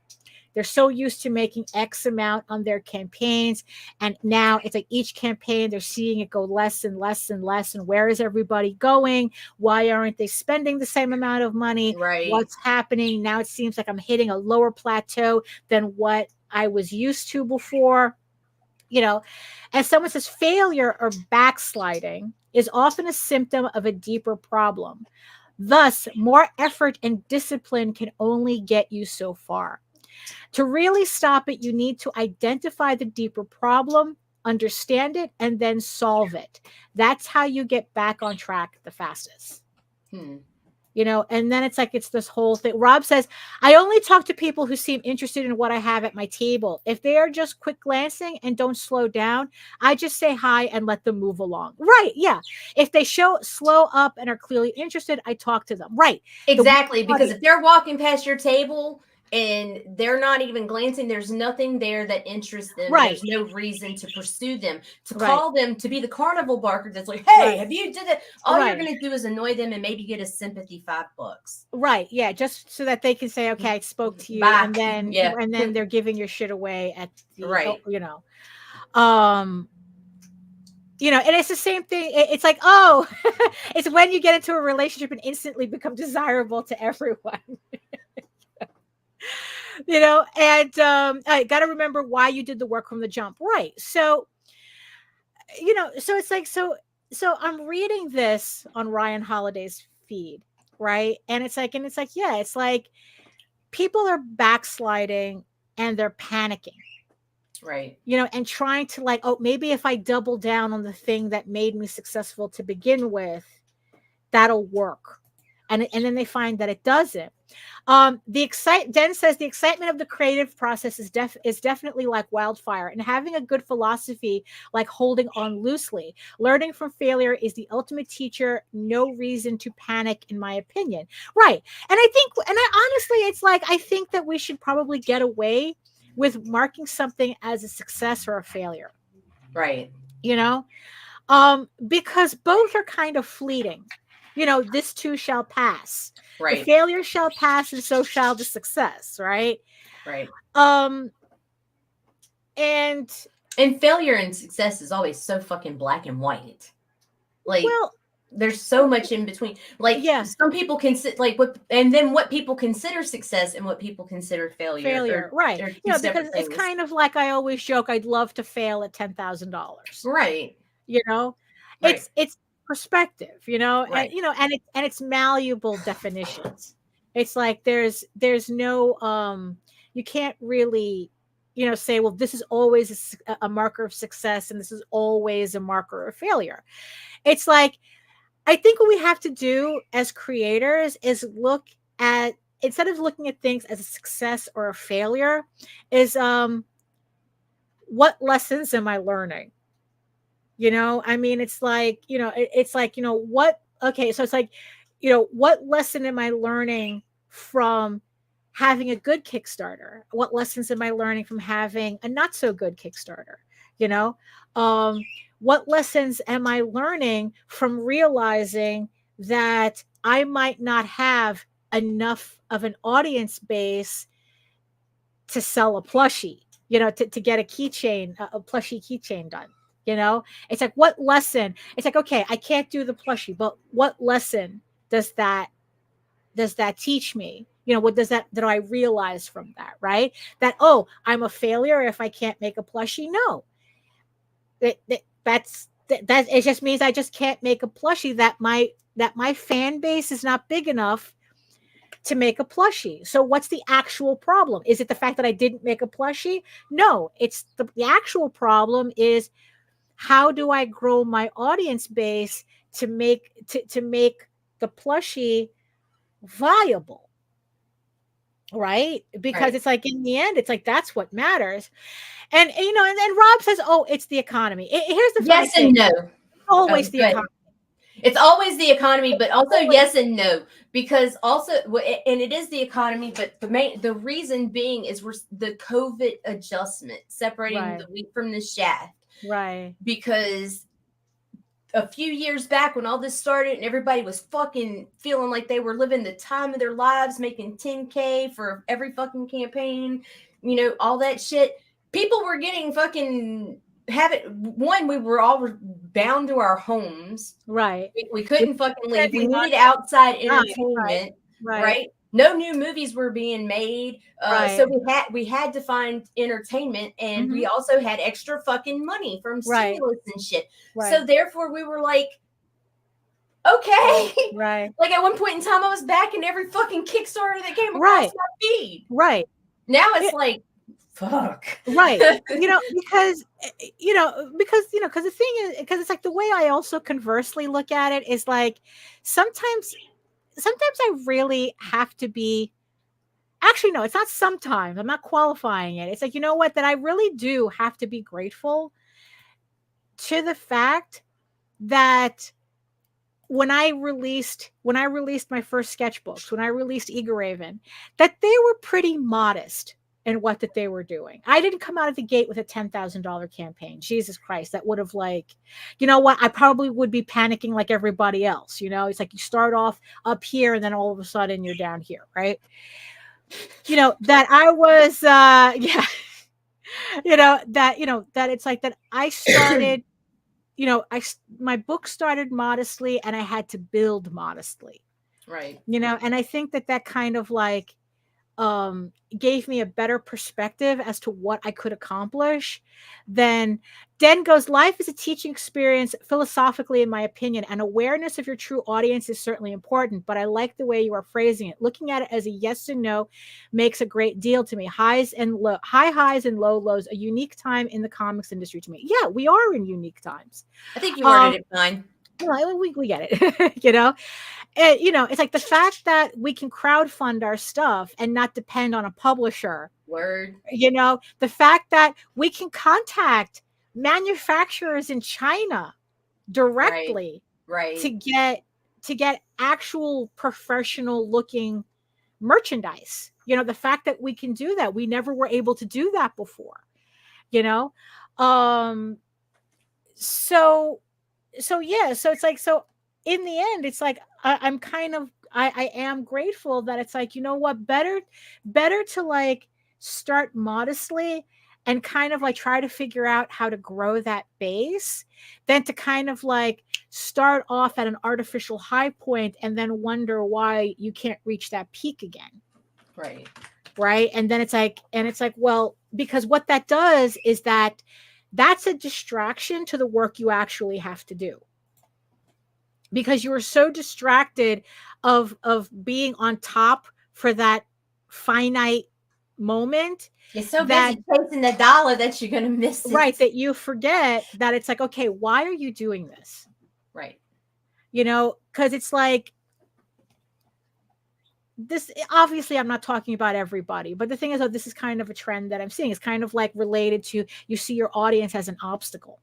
A: They're so used to making X amount on their campaigns. And now it's like each campaign, they're seeing it go less and less and less. And where is everybody going? Why aren't they spending the same amount of money?
B: Right.
A: What's happening? Now it seems like I'm hitting a lower plateau than what I was used to before. You know, and someone says failure or backsliding is often a symptom of a deeper problem. Thus, more effort and discipline can only get you so far. To really stop it, you need to identify the deeper problem, understand it, and then solve it. That's how you get back on track the fastest. You know, and then it's like, it's this whole thing. Rob says, I only talk to people who seem interested in what I have at my table. If they are just quick glancing and don't slow down, I just say hi and let them move along. Right. Yeah. If they slow up and are clearly interested, I talk to them. Right.
B: Exactly. Because if they're walking past your table and they're not even glancing, there's nothing there that interests them.
A: Right.
B: There's no reason to pursue them, to
A: Right.
B: call them, to be the carnival barker that's like, hey,
A: Right.
B: have you did it? All
A: Right.
B: you're going to do is annoy them and maybe get a sympathy $5.
A: Right. Yeah. Just so that they can say, okay, I spoke to you.
B: Back.
A: And then,
B: Yeah.
A: and then they're giving your shit away at the,
B: Right.
A: you know, you know, and it's the same thing. It's like, oh, it's when you get into a relationship and instantly become desirable to everyone. You know, and I got to remember why you did the work from the jump. Right. So, you know, so it's like, so I'm reading this on Ryan Holiday's feed. Right. And it's like, yeah, it's like people are backsliding and they're panicking.
B: Right.
A: You know, and trying to like, oh, maybe if I double down on the thing that made me successful to begin with, that'll work. And then they find that it doesn't. Den says the excitement of the creative process is definitely like wildfire, and having a good philosophy like holding on loosely. Learning from failure is the ultimate teacher. No reason to panic, in my opinion. Right. And honestly, it's like, I think that we should probably get away with marking something as a success or a failure.
B: Right.
A: You know, because both are kind of fleeting. You know, this too shall pass.
B: Right.
A: The failure shall pass, and so shall the success. Right.
B: Right.
A: And
B: failure and success is always so fucking black and white. Like,
A: well,
B: there's so much in between. Like,
A: yeah.
B: Some people consider what people consider success and what people consider failure.
A: Right. You know, because it's kind of like, I always joke, I'd love to fail at $10,000.
B: Right.
A: You know,
B: right.
A: It's perspective, you know,
B: right.
A: and you know, and it's malleable definitions. It's like there's no you can't really, you know, say, well, this is always a marker of success and this is always a marker of failure. It's like, I think what we have to do as creators is look at, instead of looking at things as a success or a failure, is what lessons am I learning? You know, I mean, it's like, you know, it's like, you know, so it's like, you know, what lesson am I learning from having a good Kickstarter? What lessons am I learning from having a not so good Kickstarter? You know, what lessons am I learning from realizing that I might not have enough of an audience base to sell a plushie, you know, to get a keychain, a plushie keychain done, You know, it's like, what lesson? It's like, okay, I can't do the plushie, but what lesson does that teach me? You know, what does that I realize from that, right? That, oh, I'm a failure if I can't make a plushie. No, that's it just means I just can't make a plushie, that my fan base is not big enough to make a plushie. So what's the actual problem? Is it the fact that I didn't make a plushie? No, it's the actual problem is, how do I grow my audience base to make the plushie viable? Right? Because
B: Right.
A: it's like, in the end, it's like, that's what matters. And you know, and Rob says, oh, it's the economy. Here's the funny
B: Yes
A: thing.
B: and no.
A: Always the
B: Good.
A: economy.
B: It's always the economy, but also
A: Always.
B: yes and no, because also, and it is the economy, but the reason being is we're the COVID adjustment, separating
A: Right.
B: the wheat from the chaff.
A: Right.
B: Because a few years back when all this started and everybody was fucking feeling like they were living the time of their lives, making 10K for every fucking campaign, you know, all that shit, people were getting fucking we were all bound to our homes.
A: Right.
B: We couldn't fucking leave. We
A: spending
B: needed outside
A: Right,
B: entertainment,
A: right.
B: right? No new movies were being made,
A: Right.
B: so we had to find entertainment, and we also had extra fucking money from
A: Right.
B: stimulus and shit.
A: Right.
B: So therefore, we were like, okay,
A: Right.
B: Like at one point in time, I was backing every fucking Kickstarter that came across
A: Right.
B: my feed.
A: Right.
B: Now it's like, fuck.
A: Right. You know, because the thing is, because it's like, the way I also conversely look at it is like, sometimes I really have to be, actually, no, it's not sometimes, I'm not qualifying it. It's like, you know what, that I really do have to be grateful to the fact that when I released my first sketchbooks, when I released Eager Raven, that they were pretty modest in what that they were doing. I didn't come out of the gate with a $10,000 campaign. Jesus Christ, that would have, like, you know what, I probably would be panicking like everybody else. You know, it's like you start off up here and then all of a sudden you're down here, right? You know, that I was yeah. That it's like that I started, my book started modestly and I had to build modestly.
B: Right.
A: You know, and I think that kind of like gave me a better perspective as to what I could accomplish. Then Den goes, life is a teaching experience philosophically, in my opinion, and awareness of your true audience is certainly important, but I like the way you are phrasing it. Looking at it as a yes and no makes a great deal to me. High highs and low lows, a unique time in the comics industry to me. Yeah, we are in unique times.
B: I think you worded it fine.
A: Well, we get it. You know, and, you know, it's like the fact that we can crowdfund our stuff and not depend on a publisher.
B: Word.
A: You know, the fact that we can contact manufacturers in China directly,
B: right,
A: to get actual professional looking merchandise. You know, the fact that we can do that, we never were able to do that before. You know, so yeah, so it's like, so in the end, it's like I'm kind of I am grateful that it's like, you know what, better to like start modestly and kind of like try to figure out how to grow that base than to kind of like start off at an artificial high point and then wonder why you can't reach that peak again. Right. And then it's like, well, because what that does is that's a distraction to the work you actually have to do. Because you are so distracted of being on top for that finite moment.
B: You're so busy chasing the dollar that you're going to miss it.
A: Right, that you forget that it's like, okay, why are you doing this?
B: Right.
A: You know, because it's like, this, obviously I'm not talking about everybody, but the thing is, this is kind of a trend that I'm seeing. It's kind of like related to, you see your audience as an obstacle.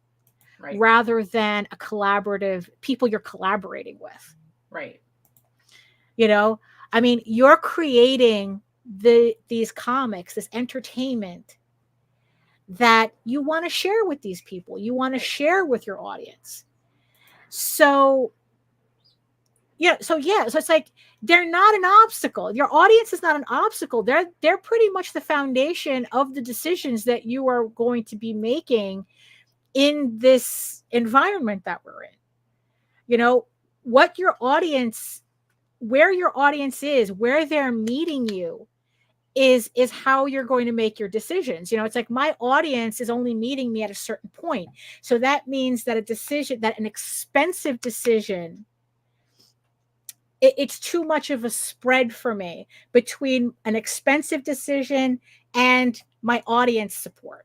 A: Right. Rather than a collaborative people you're collaborating with.
B: Right.
A: You know, I mean, you're creating these comics, this entertainment that you want to share with these people. You want to share with your audience. So it's like, they're not an obstacle. Your audience is not an obstacle. They're pretty much the foundation of the decisions that you are going to be making in this environment that we're in. You know, what your audience, where your audience is, where they're meeting you is how you're going to make your decisions. You know, it's like my audience is only meeting me at a certain point. So that means that an expensive decision, it's too much of a spread for me between an expensive decision and my audience support.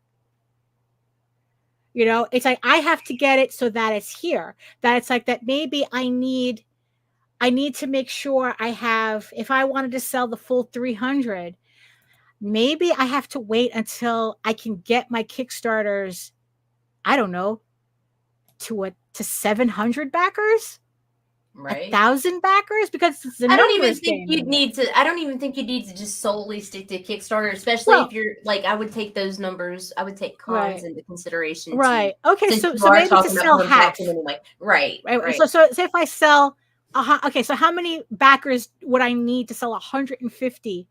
A: You know, it's like I have to get it so that it's here. That it's like that maybe I need to make sure I have, if I wanted to sell the full 300, maybe I have to wait until I can get my Kickstarters, I don't know, to 700 backers,
B: right?
A: 1,000 backers, because it's
B: I don't even think you'd need to just solely stick to Kickstarter, especially if you're like, I would take those numbers, I would take cons into consideration.
A: Right. Okay. So maybe to sell half.
B: Anyway. Right.
A: So if I sell, okay, so how many backers would I need to sell 150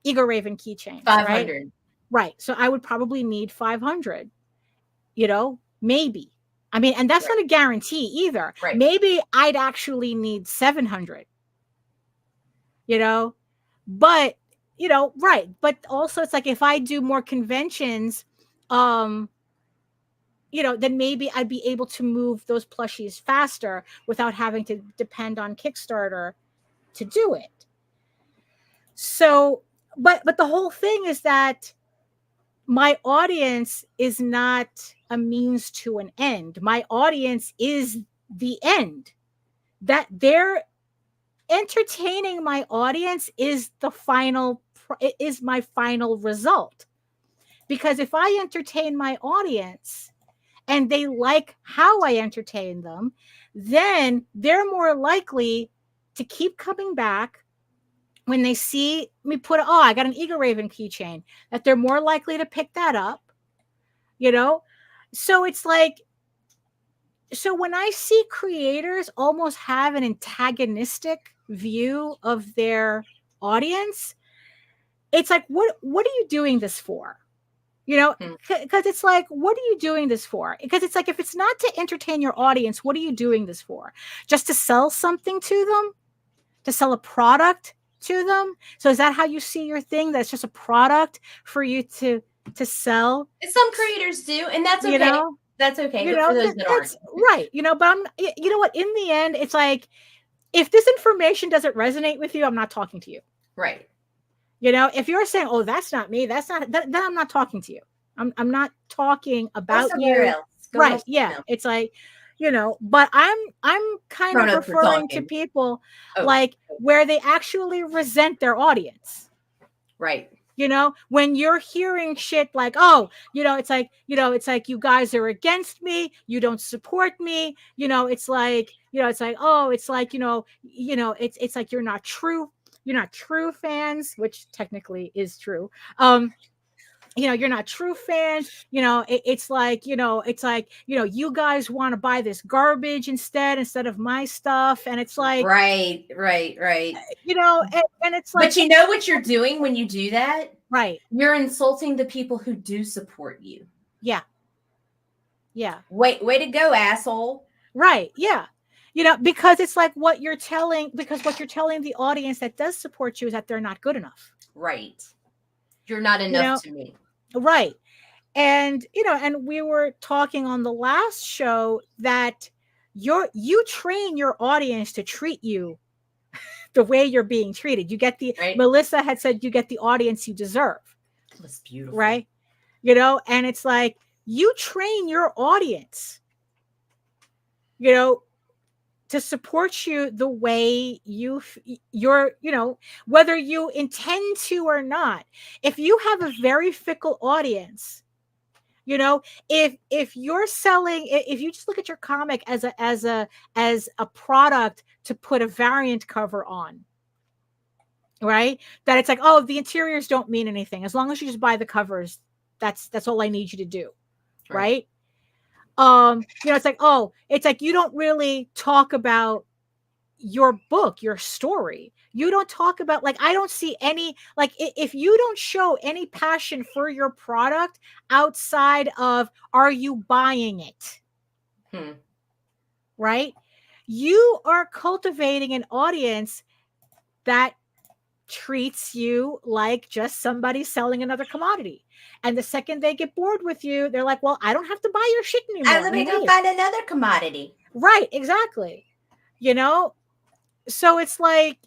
A: Eagle Raven keychains?
B: 500.
A: Right. So I would probably need 500, you know, maybe. I mean, and that's not a guarantee either.
B: Right.
A: Maybe I'd actually need 700, you know, but, you know, right. But also it's like, if I do more conventions, you know, then maybe I'd be able to move those plushies faster without having to depend on Kickstarter to do it. So, but the whole thing is that my audience is not a means to an end. My audience is the end. That they're entertaining my audience is my final result. Because if I entertain my audience and they like how I entertain them, then they're more likely to keep coming back when they see me put, I got an Eagle Raven keychain, that they're more likely to pick that up, you know? So it's like, so when I see creators almost have an antagonistic view of their audience, it's like, what are you doing this for? You know, because it's like, what are you doing this for? Because it's like, if it's not to entertain your audience, what are you doing this for? Just to sell something to them? To sell a product to them? So is that how you see your thing? That's just a product for you to sell?
B: Some creators do, and that's okay.
A: You know?
B: That's okay.
A: You
B: but
A: know,
B: for those that aren't.
A: Right. You know, but you know what? In the end, it's like, if this information doesn't resonate with you, I'm not talking to you.
B: Right.
A: You know, if you're saying, "Oh, that's not me," then I'm not talking to you. I'm not talking about you.
B: Else.
A: Right. Yeah. It's like, you know, but I'm kind of referring to people like where they actually resent their audience.
B: Right.
A: You know, when you're hearing shit like, oh, you know, it's like you guys are against me, you don't support me, you know, it's like, oh, it's like, it's like you're not true fans, which technically is true. You're not true fans, it's like, you guys want to buy this garbage instead of my stuff. And it's like,
B: right.
A: And it's like,
B: but you know what you're doing when you do that?
A: Right.
B: You're insulting the people who do support you.
A: Yeah. Yeah.
B: Way to go, asshole.
A: Right. Yeah. Because it's like what you're telling the audience that does support you is that they're not good enough.
B: Right. You're not enough to me.
A: Right. And, and we were talking on the last show that you train your audience to treat you the way you're being treated. You get Melissa had said you get the audience you deserve.
B: That's beautiful.
A: Right. And it's like, you train your audience, to support you the way you're, whether you intend to or not. If you have a very fickle audience, if you're selling, if you just look at your comic as a product to put a variant cover on, right? That it's like, oh, the interiors don't mean anything. As long as you just buy the covers, that's all I need you to do. Right? It's like, oh, it's like you don't really talk about your book, your story. You don't talk about, like, I don't see any, like, if you don't show any passion for your product outside of, are you buying it? Right? You are cultivating an audience that treats you like just somebody selling another commodity. And the second they get bored with you, they're like, well, I don't have to buy your shit anymore.
B: Let me go find another commodity.
A: Right, exactly. You know? So it's like,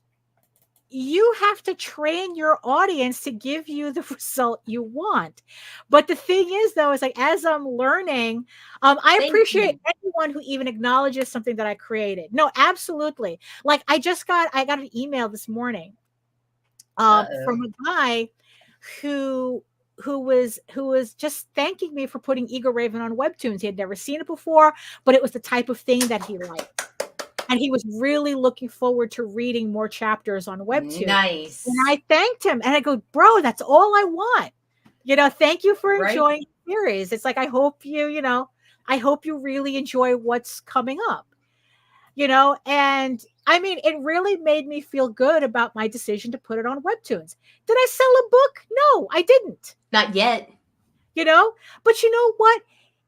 A: you have to train your audience to give you the result you want. But the thing is, though, is like, as I'm learning, I appreciate anyone who even acknowledges something that I created. No, absolutely. Like, I got an email this morning from a guy who was just thanking me for putting Eagle Raven on Webtoons. He had never seen it before, but it was the type of thing that he liked. And he was really looking forward to reading more chapters on Webtoon.
B: Nice.
A: And I thanked him. And I go, bro, that's all I want. Thank you for enjoying the series. It's like, I hope you really enjoy what's coming up. And I mean, it really made me feel good about my decision to put it on Webtoons. Did I sell a book? No, I didn't.
B: Not yet.
A: But you know what?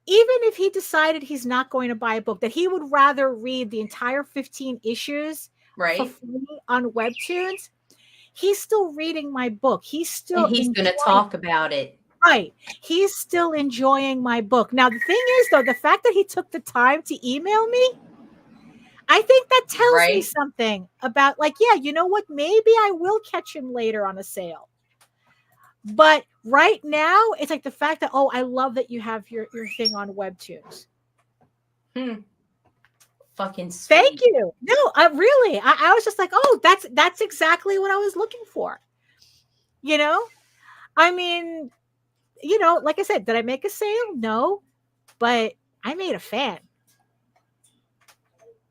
A: Even if he decided he's not going to buy a book, that he would rather read the entire 15 issues for free on Webtoons, he's still reading my book. He's going
B: to talk about it.
A: Right. He's still enjoying my book. Now, the thing is, though, the fact that he took the time to email me, I think that tells me something about, like, yeah, you know what? Maybe I will catch him later on a sale. But right now, it's like the fact that, oh, I love that you have your thing on Webtoons.
B: Fucking sweet.
A: Thank you. No, I was just like, oh, that's exactly what I was looking for. I mean, like I said, did I make a sale? No, but I made a fan.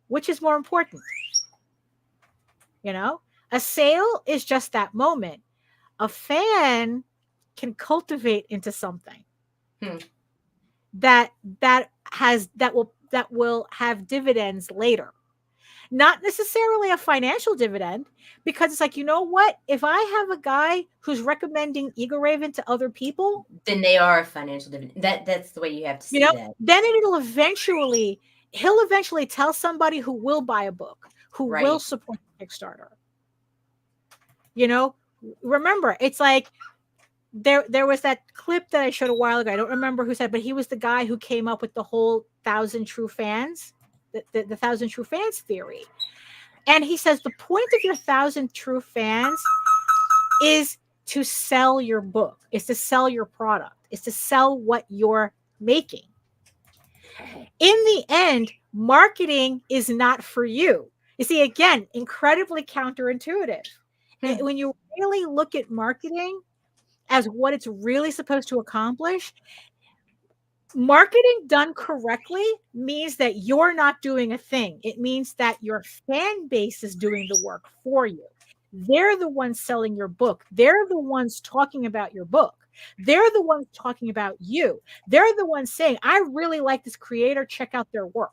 A: Which is more important? A sale is just that moment. A fan can cultivate into something that will have dividends later. Not necessarily a financial dividend, because it's like, you know what? If I have a guy who's recommending Eagle Raven to other people,
B: then they are a financial dividend. That's the way you have to see that.
A: Then he'll eventually tell somebody who will buy a book, who will support Kickstarter. Remember, it's like there was that clip that I showed a while ago. I don't remember who said, but he was the guy who came up with the whole 1,000 true fans, the 1,000 true fans theory. And he says the point of your 1,000 true fans is to sell your book, is to sell your product, is to sell what you're making. In the end, marketing is not for you. You see, again, incredibly counterintuitive. When you really look at marketing as what it's really supposed to accomplish, marketing done correctly means that you're not doing a thing. It means that your fan base is doing the work for you. They're the ones selling your book. They're the ones talking about your book. They're the ones talking about you. They're the ones saying, I really like this creator. Check out their work.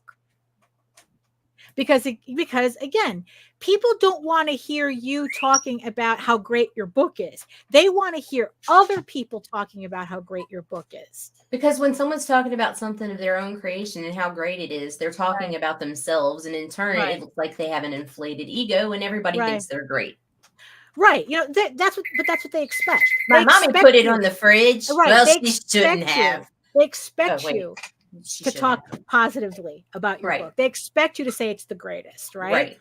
A: Because again, people don't want to hear you talking about how great your book is. They want to hear other people talking about how great your book is.
B: Because when someone's talking about something of their own creation and how great it is, they're talking about themselves. And in turn, it looks like they have an inflated ego and everybody thinks they're great.
A: Right. That's what they expect.
B: My mommy put it on the fridge.
A: Right.
B: Well, she shouldn't have.
A: They expect you to talk positively about your book. They expect you to say it's the greatest, right?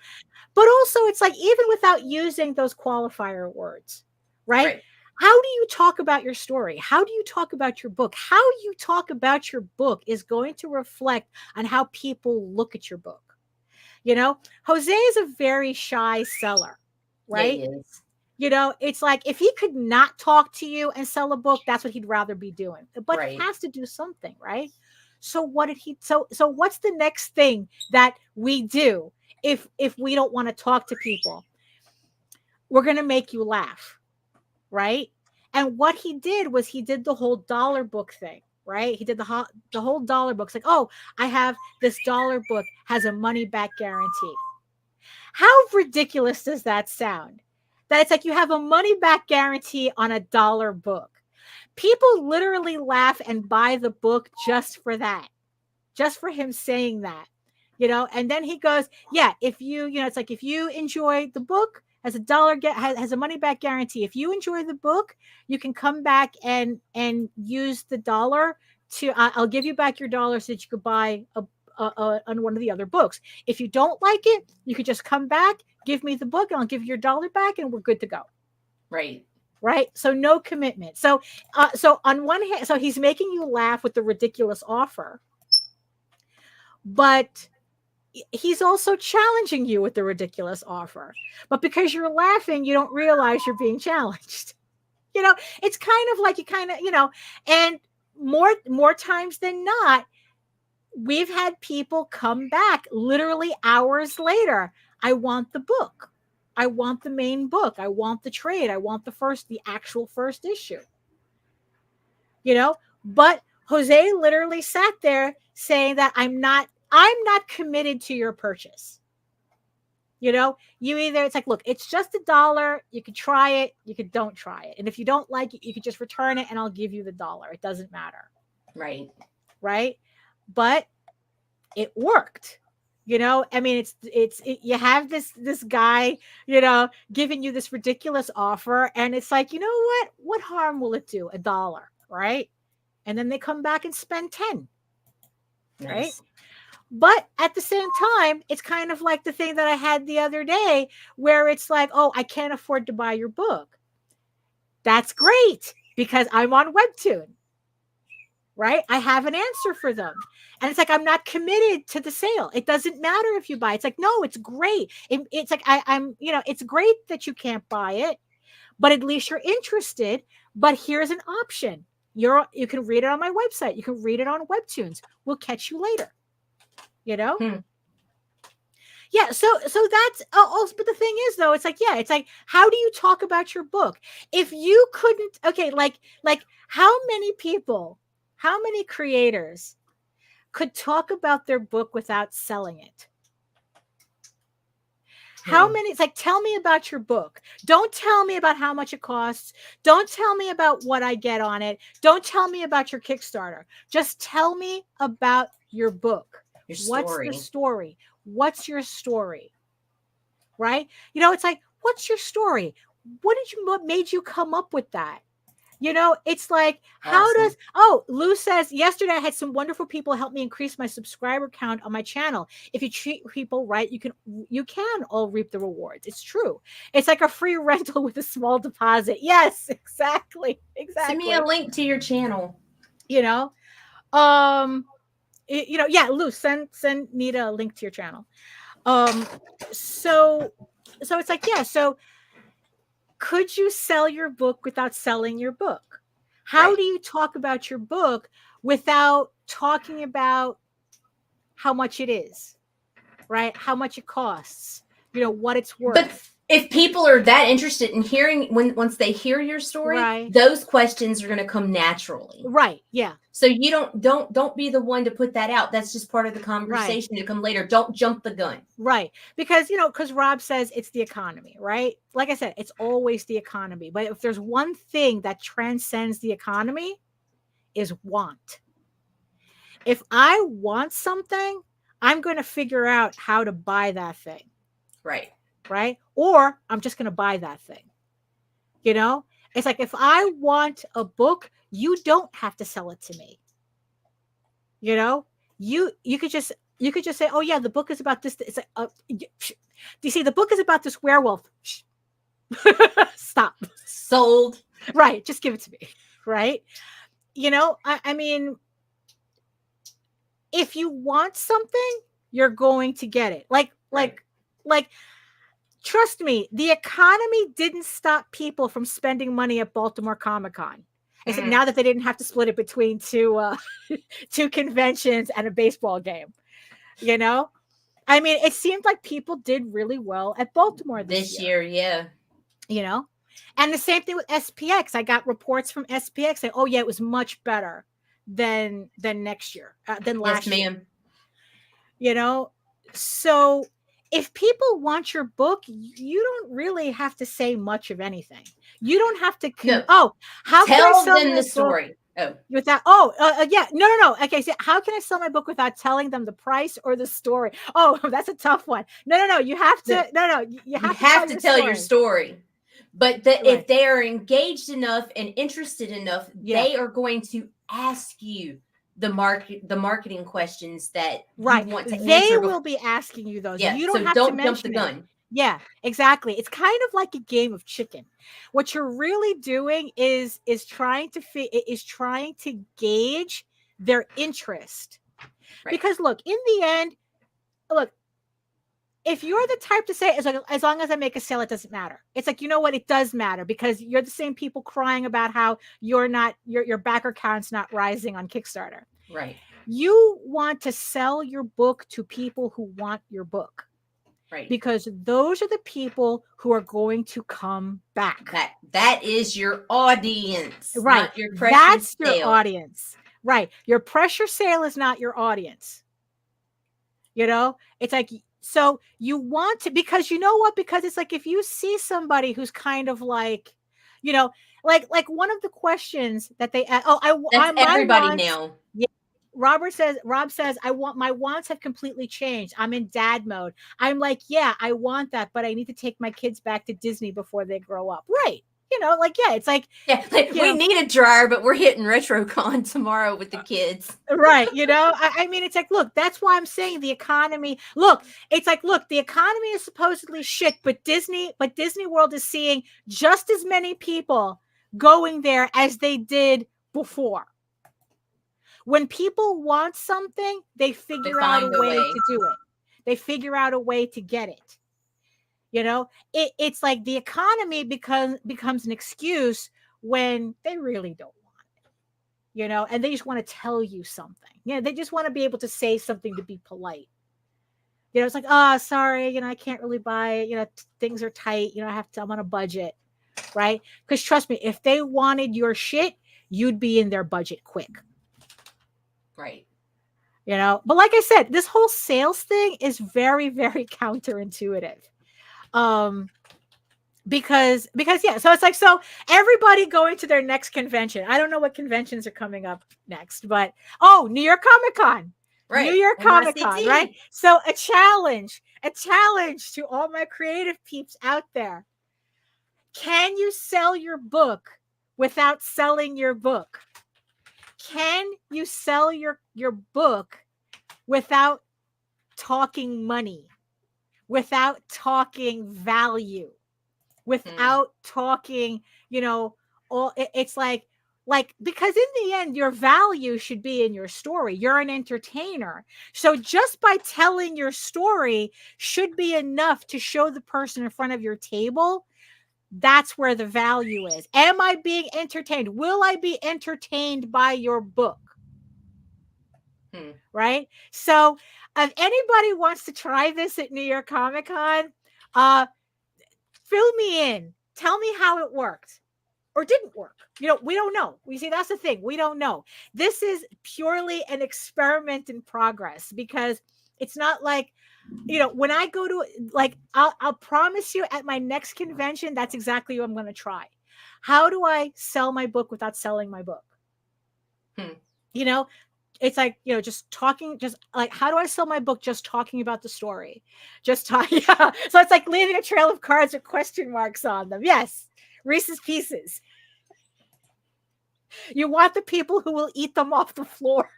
A: But also, it's like, even without using those qualifier words, right? How do you talk about your story? How do you talk about your book? How you talk about your book is going to reflect on how people look at your book. Jose is a very shy seller, right?
B: Yeah, he is.
A: It's like, if he could not talk to you and sell a book, that's what he'd rather be doing. But he has to do something, right? So so what's the next thing that we do if we don't want to talk to people? We're going to make you laugh, right? And what he did was he did the whole dollar book thing, right? He did the whole dollar book. It's like, oh, I have this dollar book, has a money back guarantee. How ridiculous does that sound? That it's like you have a money back guarantee on a dollar book. People literally laugh and buy the book just for that, just for him saying that, and then he goes, yeah, if it's like, if you enjoy the book, has a dollar has a money back guarantee. If you enjoy the book, you can come back and use the dollar to, I'll give you back your dollar so that you could buy on one of the other books. If you don't like it, you could just come back, give me the book, and I'll give you your dollar back, and we're good to go.
B: Right.
A: So no commitment. So on one hand, so he's making you laugh with the ridiculous offer, but he's also challenging you with the ridiculous offer. But because you're laughing, you don't realize you're being challenged. It's kind of like and more times than not, we've had people come back literally hours later. I want the book. I want the main book. I want the trade. I want the actual first issue. But Jose literally sat there saying that I'm not committed to your purchase. It's like, look, it's just $1. You could try it. You could don't try it. And if you don't like it, you could just return it and I'll give you the $1. It doesn't matter.
B: Right.
A: But it worked. I mean, you have this guy, giving you this ridiculous offer, and it's like, what harm will it do? $1, right? And then they come back and spend 10,
B: Nice.
A: right? But at the same time, it's kind of like the thing that I had the other day where it's like, oh, I can't afford to buy your book. That's great because I'm on Webtoon, right? I have an answer for them. And it's like, I'm not committed to the sale. It doesn't matter if you buy it. It's like, no, it's great. It's like, it's great that you can't buy it, but at least you're interested. But here's an option. You can read it on my website. You can read it on Webtoons. We'll catch you later. Yeah. So that's also, but the thing is though, it's like, how do you talk about your book? If you couldn't, okay, like how many creators could talk about their book without selling it? How many? It's like, tell me about your book. Don't tell me about how much it costs. Don't tell me about what I get on it. Don't tell me about your Kickstarter. Just tell me about your book. What's the story? What's your story? Right? It's like, what's your story? What made you come up with that? It's like,
B: Awesome.
A: Lou says, yesterday I had some wonderful people help me increase my subscriber count on my channel. If you treat people right, you can all reap the rewards. It's true. It's like a free rental with a small deposit. Yes, exactly.
B: Send me a link to your channel.
A: Yeah, Lou, send Nita a link to your channel. So it's like, yeah, so could you sell your book without selling your book? How do you talk about your book without talking about how much it is, right? How much it costs, what it's worth.
B: But if people are that interested in hearing, once they hear your story, those questions are going to come naturally.
A: Right. Yeah.
B: So you don't be the one to put that out. That's just part of the conversation to come later. Don't jump the gun.
A: Right. Because, because Rob says it's the economy, right? Like I said, it's always the economy. But if there's one thing that transcends the economy, is want. If I want something, I'm going to figure out how to buy that thing.
B: Right.
A: Right. Or I'm just going to buy that thing. It's like, if I want a book, you don't have to sell it to me. You could just say, oh yeah, the book is about this. It's like, do you see, the book is about this werewolf. Stop.
B: Sold.
A: Right. Just give it to me. Right. I mean, if you want something, you're going to get it. Like, trust me, the economy didn't stop people from spending money at Baltimore Comic-Con. Except now that they didn't have to split it between two conventions and a baseball game. I mean, it seemed like people did really well at Baltimore this
B: year. Yeah.
A: And the same thing with SPX. I got reports from SPX saying, oh yeah, it was much better than next year, than last year.
B: Yes, ma'am.
A: So if people want your book, you don't really have to say much of anything. You don't have to.
B: No.
A: How can I
B: Tell
A: sell
B: them
A: my
B: the
A: book
B: story. Oh,
A: without? Yeah. No. Okay. So how can I sell my book without telling them the price or the story? Oh, that's a tough one. No. You have to. No. You have to
B: tell your story. But
A: Right.
B: if they are engaged enough and interested enough,
A: Yeah.
B: they are going to ask you the marketing questions that
A: Right.
B: you want to
A: They
B: answer.
A: will be asking you those.
B: Yeah.
A: You don't
B: So
A: have
B: don't
A: to
B: jump the
A: mention it.
B: gun.
A: Yeah, exactly. It's kind of like a game of chicken. What you're really doing is trying to gauge their interest.
B: Right.
A: Because look, in the end, look, if you're the type to say as long as I make a sale, it doesn't matter. It's like, you know what? It does matter, because you're the same people crying about how your backer count's not rising on Kickstarter.
B: Right.
A: You want to sell your book to people who want your book.
B: Right.
A: Because those are the people who are going to come back.
B: That is your audience.
A: Right.
B: Not your pressure
A: That's
B: sale.
A: your audience. Right. Your pressure sale is not your audience. It's like, so you want to, because you know what? Because it's like, if you see somebody who's kind of like, like one of the questions that they ask,
B: that's everybody now.
A: Yeah. Rob says, my wants have completely changed. I'm in dad mode. I'm like, yeah, I want that, but I need to take my kids back to Disney before they grow up. Right. It's like,
B: we need a dryer, but we're hitting RetroCon tomorrow with the kids.
A: Right. I mean, it's like, look, that's why I'm saying the economy. Look, it's like, look, the economy is supposedly shit, but Disney World is seeing just as many people going there as they did before. When people want something, they figure out a way to do it. They figure out a way to get it. It's like the economy becomes an excuse when they really don't want it. And they just want to tell you something. They just want to be able to say something to be polite. It's like, oh, sorry, I can't really buy it. Things are tight. I'm on a budget, right? Because trust me, if they wanted your shit, you'd be in their budget quick.
B: Right.
A: But like I said, this whole sales thing is very, very counterintuitive. Because yeah, so it's like, so everybody going to their next convention. I don't know what conventions are coming up next, but New York Comic Con. Right. New York Comic Con, right? So a challenge to all my creative peeps out there. Can you sell your book without selling your book? Can you sell your book without talking money, without talking value, without talking, it's like, because in the end, your value should be in your story. You're an entertainer. So just by telling your story should be enough to show the person in front of your table. That's where the value is. Am I being entertained? Will I be entertained by your book? Right? So if anybody wants to try this at New York Comic Con, fill me in. Tell me how it worked or didn't work. We don't know. We see, that's the thing. We don't know. This is purely an experiment in progress, because it's not like, when I go to, like, I'll promise you at my next convention, that's exactly what I'm going to try. How do I sell my book without selling my book? It's like, just talking, just like, how do I sell my book? Just talking about the story, just talking. Yeah. So it's like leaving a trail of cards with question marks on them. Yes. Reese's Pieces. You want the people who will eat them off the floor.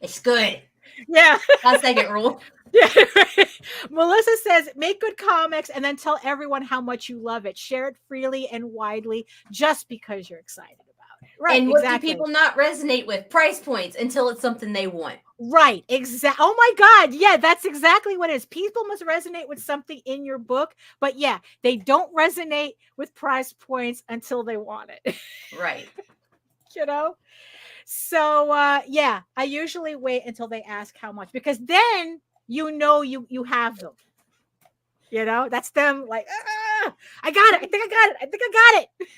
B: It's good.
A: Yeah.
B: That's second rule.
A: Yeah. Melissa says, make good comics and then tell everyone how much you love it. Share it freely and widely just because you're excited about it. Right.
B: And what do people not resonate with? Price points until it's something they want.
A: Right. Exactly. Oh my God. Yeah, that's exactly what it is. People must resonate with something in your book, but yeah, they don't resonate with price points until they want it.
B: Right.
A: So yeah, I usually wait until they ask how much, because then you have them. That's them like, I got it. I think I got it.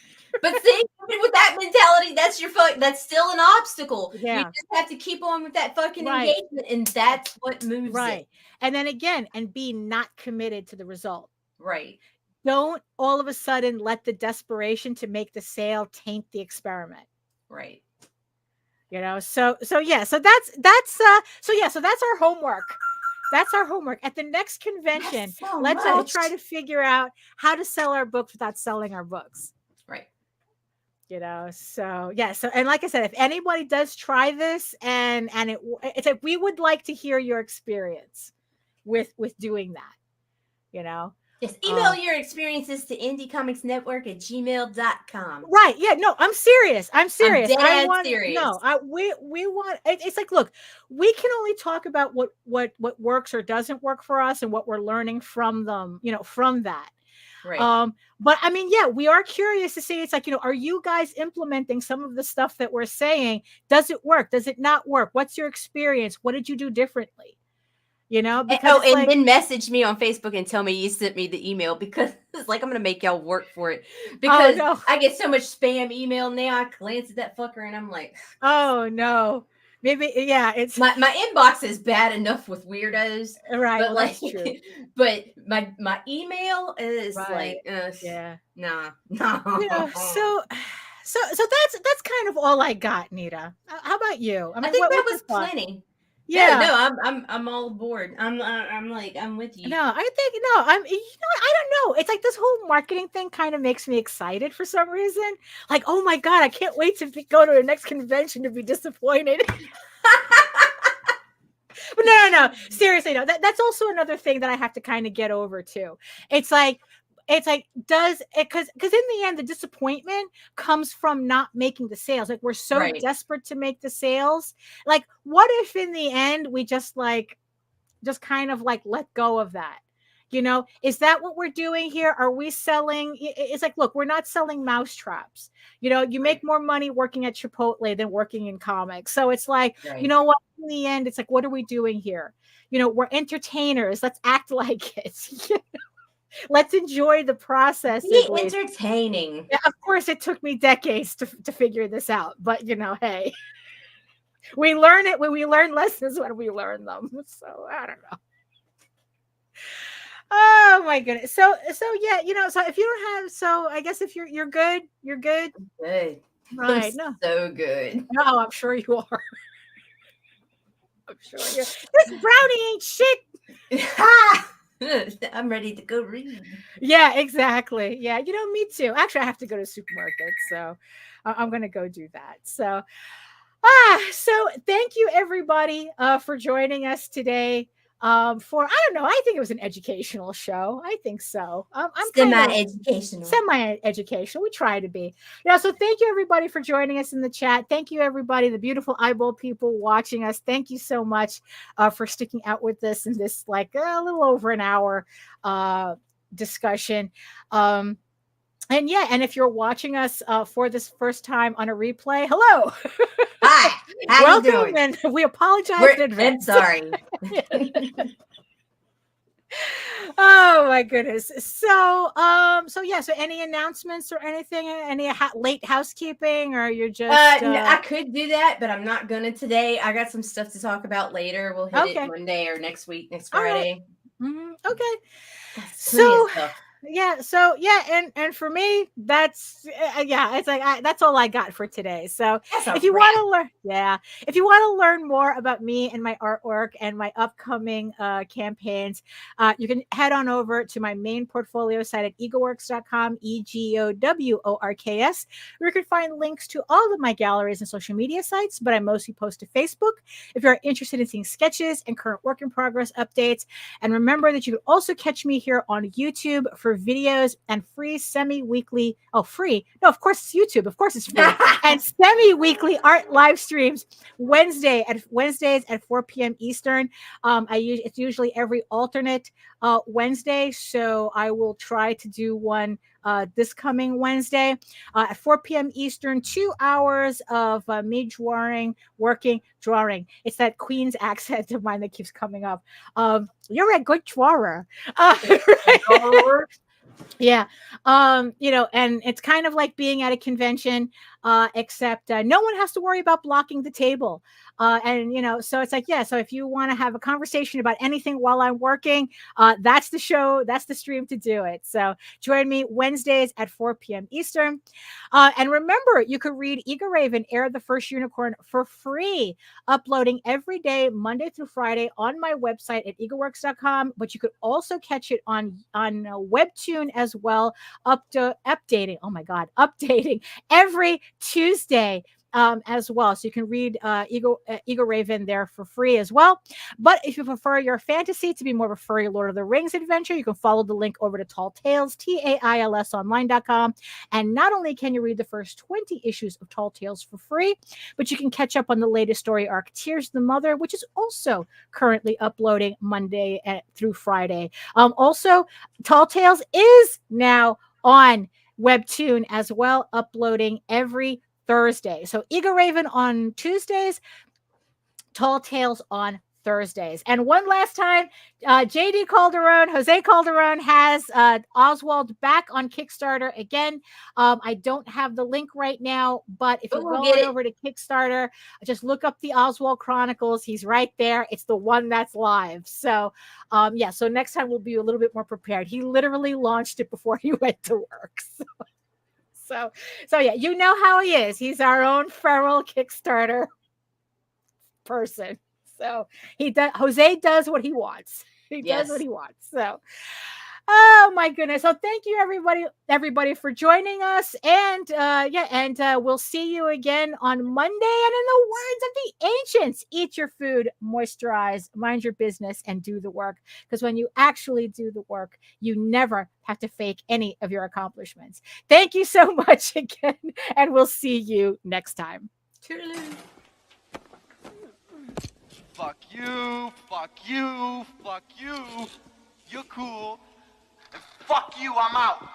B: But see, with that mentality, that's your that's still an obstacle. You
A: Yeah.
B: just have to keep on with that fucking
A: Right.
B: engagement, and that's what moves
A: Right.
B: it.
A: And then again, and be not committed to the result.
B: Right.
A: Don't all of a sudden let the desperation to make the sale taint the experiment.
B: Right.
A: You know, so yeah, so that's our homework. That's our homework. At the next convention,
B: So
A: let's all
B: much.
A: try to figure out how to sell our books without selling our books.
B: Right.
A: You know, so yeah, so and like I said, if anybody does try this and it's like we would like to hear your experience with doing that. You know.
B: Yes, email your experiences to indiecomicsnetwork@gmail.com.
A: Right. Yeah. No, I'm serious. I'm serious.
B: dead serious.
A: No, we want it's like, look, we can only talk about what works or doesn't work for us and what we're learning from them, you know, from that.
B: Right.
A: But I mean, yeah, we are curious to see. It's like, you know, are you guys implementing some of the stuff that we're saying? Does it work? Does it not work? What's your experience? What did you do differently? You know, because
B: and then message me on Facebook and tell me you sent me the email, because it's like I'm gonna make y'all work for it, because I get so much spam email now. I glance at that fucker and I'm like,
A: oh no, maybe yeah, it's
B: my inbox is bad enough with weirdos,
A: right.
B: But
A: Well,
B: like,
A: that's true.
B: but my email is
A: Right.
B: like,
A: yeah,
B: nah.
A: Yeah, so that's kind of all I got, Nita. How about you?
B: I
A: mean,
B: think that
A: what's
B: was
A: your thought?
B: plenty.
A: Yeah.
B: No, I'm all aboard. I'm like, I'm with you.
A: No, I think no. I don't know. It's like this whole marketing thing kind of makes me excited for some reason. Like, oh my god, I can't wait to go to the next convention to be disappointed. But no. Seriously, no. That's also another thing that I have to kind of get over too. It's like does it, because in the end the disappointment comes from not making the sales. Like, we're so desperate to make the sales. Like, what if in the end we just kind of like let go of that? You know, is that what we're doing here? Are we selling? It's like, look, we're not selling mousetraps. You know, you make more money working at Chipotle than working in comics. So it's like, you know what, in the end, it's like, what are we doing here? You know, we're entertainers. Let's act like it. You know? Let's enjoy the process.
B: Be entertaining.
A: Yeah, of course, it took me decades to figure this out, but you know, hey, we learn it when we learn lessons when we learn them. So I don't know. Oh my goodness. So yeah, you know, so if you don't have, so I guess if you're good, you're good.
B: Good.
A: Right. No.
B: So good.
A: No, I'm sure you are. I'm sure you're. This brownie ain't shit.
B: I'm ready to go read.
A: Yeah, exactly. Yeah, you know, me too. Actually, I have to go to the supermarket, so I'm going to go do that. So, so thank you everybody for joining us today. For, I don't know, I think it was an educational show. I think so. I'm semi-educational. We try to be. Yeah. So thank you everybody for joining us in the chat. Thank you everybody, the beautiful eyeball people watching us. Thank you so much for sticking out with us in this like a little over an hour discussion. And yeah, and if you're watching us for this first time on a replay, hello.
B: Hi. How you
A: welcome,
B: doing?
A: and we apologize in advance.
B: I'm sorry.
A: Oh my goodness. So yeah, so any announcements or anything, any late housekeeping, or you're just
B: no, I could do that, but I'm not gonna today. I got some stuff to talk about later. We'll hit it Monday or next week, next Friday.
A: Right. Okay. So yeah, and for me, that's it's like that's all I got for today. So if you want to learn, if you want to learn more about me and my artwork and my upcoming campaigns, you can head on over to my main portfolio site at egoworks.com, EGOWORKS, where you can find links to all of my galleries and social media sites, but I mostly post to Facebook if you're interested in seeing sketches and current work in progress updates. And remember that you can also catch me here on YouTube for videos and free semi-weekly, free. No, of course it's YouTube. Of course it's free. And semi-weekly art live streams Wednesdays at 4 p.m. Eastern. It's usually every alternate Wednesday. So I will try to do one this coming Wednesday at 4 p.m. Eastern, 2 hours of me drawing. It's that Queen's accent of mine that keeps coming up. You're a good drawer. Right? Yeah. And it's kind of like being at a convention, except no one has to worry about blocking the table. So it's like, yeah, so if you want to have a conversation about anything while I'm working, that's the show, that's the stream to do it. So join me Wednesdays at 4 p.m. Eastern. And remember, you could read Eager Raven, Heir of the First Unicorn for free, uploading every day, Monday through Friday, on my website at eagleworks.com. But you could also catch it on Webtoon as well, updating. Oh my God, updating every Tuesday. As well. So you can read Eagle Raven there for free as well. But if you prefer your fantasy to be more of a furry Lord of the Rings adventure, you can follow the link over to Tall Tales, TAILS online.com. And not only can you read the first 20 issues of Tall Tales for free, but you can catch up on the latest story arc, Tears the Mother, which is also currently uploading Monday through Friday. Also, Tall Tales is now on Webtoon as well, uploading every Thursday. So Eager Raven on Tuesdays, Tall Tales on Thursdays. And one last time, JD Calderon, Jose Calderon has Oswald back on Kickstarter again. I don't have the link right now, but if you go on over to Kickstarter, just look up the Oswald Chronicles. He's right there. It's the one that's live. So so next time we'll be a little bit more prepared. He literally launched it before he went to work. So yeah, you know how he is. He's our own feral Kickstarter person. So Jose does what he wants. He does what he wants. So oh my goodness. So thank you everybody for joining us. And we'll see you again on Monday. And in the words of the ancients, eat your food, moisturize, mind your business, and do the work. Because when you actually do the work, you never have to fake any of your accomplishments. Thank you so much again, and we'll see you next time.
B: Toodaloo.
E: Fuck you, fuck you, fuck you. You're cool. And fuck you, I'm out.